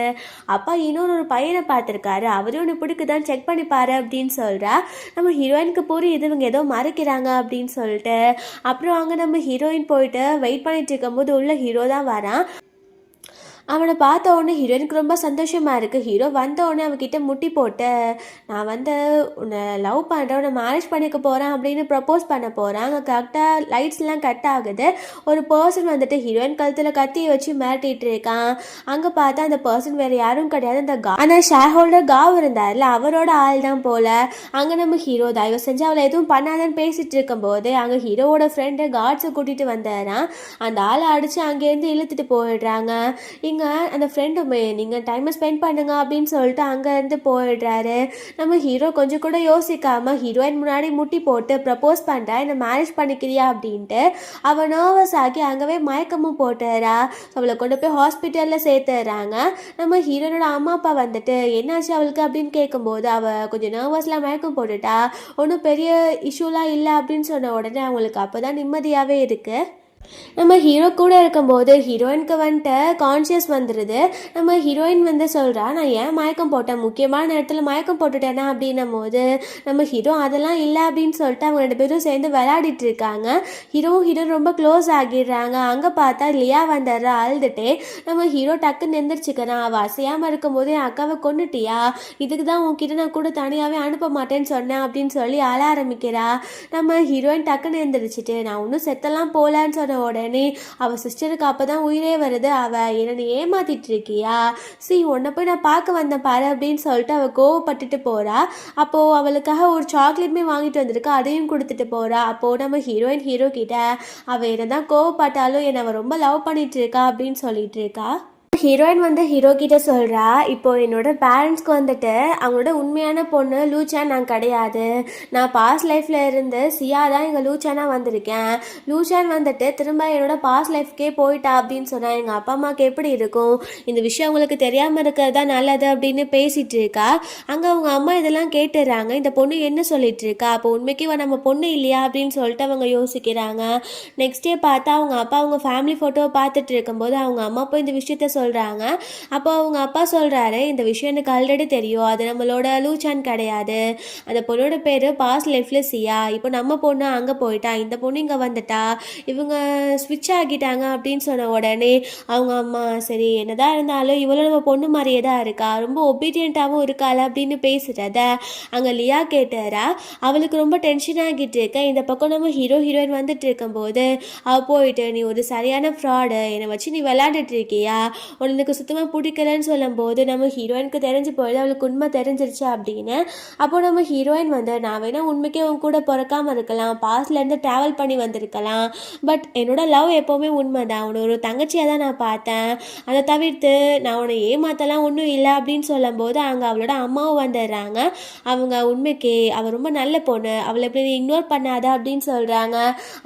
அப்பா இன்னொரு பையனை பார்த்துருக்காரு, அவரும் ஒன்று பிடிக்குதான் செக் பண்ணி பாரு அப்படின்னு சொல்கிறா. நம்ம ஹீரோயினுக்கு புரியுது இவங்க ஏதோ மறைக்கிறாங்க அப்படின்னு சொல்லிட்டு அப்புறம் அங்கே நம்ம ஹீரோயின் போயிட்டு வெயிட் பண்ணிட்டு இருக்கும்போது உள்ள ஹீரோ தான் வரான். அவனை பார்த்த உடனே ஹீரோயினுக்கு ரொம்ப சந்தோஷமாக இருக்குது. ஹீரோ வந்த உடனே அவகிட்ட முட்டி போட்டு நான் வந்து உன்னை லவ் பண்ணுறேன், உன்னை மேரேஜ் பண்ணிக்க போகிறேன் அப்படின்னு ப்ரப்போஸ் பண்ண போகிறேன். அங்கே கரெக்டாக லைட்ஸ்லாம் கட் ஆகுது. ஒரு பர்சன் வந்துட்டு ஹீரோயின் கழுத்தில் கத்தியை வச்சு மிரட்டிகிட்டு இருக்கான். அங்கே பார்த்தா அந்த பர்சன் வேறு யாரும் கிடையாது, அந்த ஷேர் ஹோல்டர் காவ் இருந்தார்ல அவரோட ஆள் தான் போல். அங்கே நம்ம ஹீரோ தயவு செஞ்சு அவளை எதுவும் பண்ணாதான்னு பேசிகிட்டு இருக்கும்போது அங்கே ஹீரோவோட ஃப்ரெண்டு கார்ட்ஸை கூட்டிகிட்டு வந்தாரான். அந்த ஆளை அடித்து அங்கேருந்து இழுத்துட்டு போயிடுறாங்க. அந்த ஃப்ரெண்டுமே நீங்கள் டைமை ஸ்பெண்ட் பண்ணுங்க அப்படின்னு சொல்லிட்டு அங்கேருந்து போயிடுறாரு. நம்ம ஹீரோ கொஞ்சம் கூட யோசிக்காமல் ஹீரோயின் முன்னாடி முட்டி போட்டு ப்ரப்போஸ் பண்ணுறா, என்னை மேரேஜ் பண்ணிக்கிறியா அப்படின்ட்டு. அவள் நர்வஸ் ஆகி அங்கேவே மயக்கமும் போட்டுறா. அவளை கொண்டு போய் ஹாஸ்பிட்டலில் சேர்த்துறாங்க. நம்ம ஹீரோனோட அம்மா அப்பா வந்துட்டு என்னாச்சு அவளுக்கு அப்படின்னு கேட்கும்போது அவள் கொஞ்சம் நர்வஸ்லாம் மயக்கம் போட்டுட்டா, ஒன்றும் பெரிய இஷ்யூலாம் இல்லை அப்படின்னு சொன்ன உடனே அவங்களுக்கு அப்போ தான் நிம்மதியாகவே இருக்குது. நம்ம ஹீரோ கூட இருக்கும்போது ஹீரோயினுக்கு வந்துட்டு கான்ஷியஸ் வந்துடுது. நம்ம ஹீரோயின் வந்து சொல்கிறா நான் ஏன் மயக்கம் போட்டேன், முக்கியமான நேரத்தில் மயக்கம் போட்டுட்டேனா அப்படின்னும் போது நம்ம ஹீரோ அதெல்லாம் இல்லை அப்படின்னு சொல்லிட்டு அவங்க 2 பேரும் சேர்ந்து விளையாடிட்டு இருக்காங்க. ஹீரோ ரொம்ப க்ளோஸ் ஆகிடுறாங்க. அங்கே பார்த்தா லியா வந்துடுறா அழுதுட்டே. நம்ம ஹீரோ டக்குன்னு எந்திரிச்சுக்கிறான். அவள் அசையாமல் இருக்கும்போது என் அக்காவை கொண்டுட்டியா, இதுக்கு தான் உன்கிட்ட நான் கூட தனியாகவே அனுப்ப மாட்டேன்னு சொன்னேன் அப்படின்னு சொல்லி அழ ஆரம்பிக்கிறா. நம்ம ஹீரோயின் டக்குன்னு எந்திரிச்சிட்டு நான் ஒன்றும் செத்தெல்லாம் போகலான்னு சொன்ன உடனே அவள் சிஸ்டருக்கு அப்போ தான் உயிரே வருது. அவள் என்னை ஏமாத்திட்டு இருக்கியா, உன்னை போய் நான் பார்க்க வந்தேன் பாரு அப்படின்னு சொல்லிட்டு அவள் கோவப்பட்டுட்டு போகிறா. அப்போது அவளுக்காக ஒரு சாக்லேட்டுமே வாங்கிட்டு வந்திருக்கா, அதையும் கொடுத்துட்டு போகிறா. அப்போது நம்ம ஹீரோ கிட்ட அவள் என்ன தான் கோவப்பட்டாலும் என்னை அவள் ரொம்ப லவ் பண்ணிட்டு இருக்கா அப்படின்னு சொல்லிட்டு இருக்கா. ஹீரோயின் வந்து ஹீரோ கிட்ட சொல்கிறா இப்போ என்னோட பேரண்ட்ஸ்க்கு வந்துட்டு அவங்களோட உண்மையான பொண்ணு லூச்சான் நான் கிடையாது, நான் பாஸ்ட் லைஃப்பில் இருந்து சியா தான் எங்கள் லூச்சானாக வந்திருக்கேன். லூச்சான் வந்துட்டு திரும்ப என்னோட பாஸ்ட் லைஃப்கே போயிட்டா அப்படின்னு சொன்னால் எங்கள் அப்பா அம்மாவுக்கு எப்படி இருக்கும், இந்த விஷயம் அவங்களுக்கு தெரியாமல் இருக்கிறது தான் நல்லது அப்படின்னு பேசிகிட்டு இருக்கா. அங்கே அவங்க அம்மா இதெல்லாம் கேட்டுடுறாங்க. இந்த பொண்ணு என்ன சொல்லிட்டு இருக்கா, அப்போ உண்மைக்கு நம்ம பொண்ணு இல்லையா அப்படின்னு சொல்லிட்டு அவங்க யோசிக்கிறாங்க. நெக்ஸ்ட் டே பார்த்தா அவங்க அப்பா அவங்க ஃபேமிலி ஃபோட்டோவை பார்த்துட்டு இருக்கும்போது அவங்க அம்மா போய் இந்த விஷயத்த சொல்கிறாங்க. அப்போ அவங்க அப்பா சொல்கிறாரு இந்த விஷயம் எனக்கு ஆல்ரெடி தெரியும், அது நம்மளோட லூச்சான் கிடையாது, அந்த பொண்ணோட பேர் பாஸ்ட் லைஃப்பில் சியா, இப்போ நம்ம பொண்ணு அங்கே போயிட்டா, இந்த பொண்ணு இங்கே வந்துட்டா, இவங்க ஸ்விட்ச் ஆகிட்டாங்க அப்படின்னு சொன்ன உடனே அவங்க அம்மா சரி என்னதான் இருந்தாலும் இவ்வளோ நம்ம பொண்ணு மாதிரியே தான் இருக்கா, ரொம்ப ஒபீடியண்ட்டாகவும் இருக்காள் அப்படின்னு பேசுகிறத அங்கே லியா கேட்டாரா. அவளுக்கு ரொம்ப டென்ஷன் ஆகிட்டு இருக்க. இந்த பக்கம் நம்ம ஹீரோயின் வந்துட்டு இருக்கும்போது அவள் போயிட்டு நீ ஒரு சரியான ஃப்ராடு, என்னை வச்சு நீ விளையாண்டுட்டு இருக்கியா, உனக்கு சுத்தமாக பிடிக்கலன்னு சொல்லும்போது நம்ம ஹீரோயினுக்கு தெரிஞ்சு போயிடுது, அவளுக்கு உண்மை தெரிஞ்சிருச்சு அப்படின்னு. அப்போ நம்ம ஹீரோயின் வந்து நான் வேணா உண்மைக்கே உன் கூட பிறக்காமல் இருக்கலாம், பாஸ்ட்லேருந்து ட்ராவல் பண்ணி வந்திருக்கலாம், பட் என்னோட லவ் எப்போவுமே உண்மை தான், உன்னை ஒரு தங்கச்சியாக தான் நான் பார்த்தேன், அதை தவிர்த்து நான் உன்னை ஏமாத்தலாம் ஒன்றும் இல்லை அப்படின்னு சொல்லும்போது அங்கே அவளோட அம்மாவும் வந்துடுறாங்க. அவங்க உண்மைக்கே அவள் ரொம்ப நல்ல பொண்ணு, அவளை எப்படி நீ இக்னோர் பண்ணாத அப்படின்னு சொல்கிறாங்க.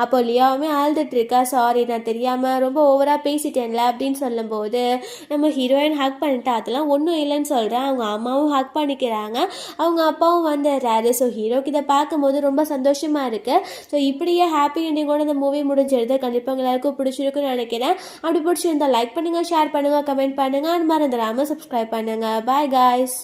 அப்போ லியாவுமே ஆழ்ந்துட்டு இருக்கா, சாரி நான் தெரியாமல் ரொம்ப ஓவராக பேசிட்டேன்ல அப்படின்னு சொல்லும்போது நம்ம ஹீரோயின் ஹக் பண்ணிட்டு அதெல்லாம் ஒன்றும் இல்லைன்னு சொல்கிறேன். அவங்க அம்மாவும் ஹக் பண்ணிக்கிறாங்க, அவங்க அப்பாவும் வந்துடுறாரு. ஸோ ஹீரோக்கு இதை பார்க்கும்போது ரொம்ப சந்தோஷமாக இருக்குது. ஸோ இப்படியே ஹாப்பி எண்டிங்கோட இந்த மூவி முடிஞ்சிருது. கண்டிப்பாக எல்லாருக்கும் பிடிச்சிருக்குன்னு நினைக்கிறேன். அப்படி பிடிச்சிருந்தா லைக் பண்ணுங்கள், ஷேர் பண்ணுங்கள், கமெண்ட் பண்ணுங்கள், மறந்துடாமல் சப்ஸ்கிரைப் பண்ணுங்கள். Bye guys.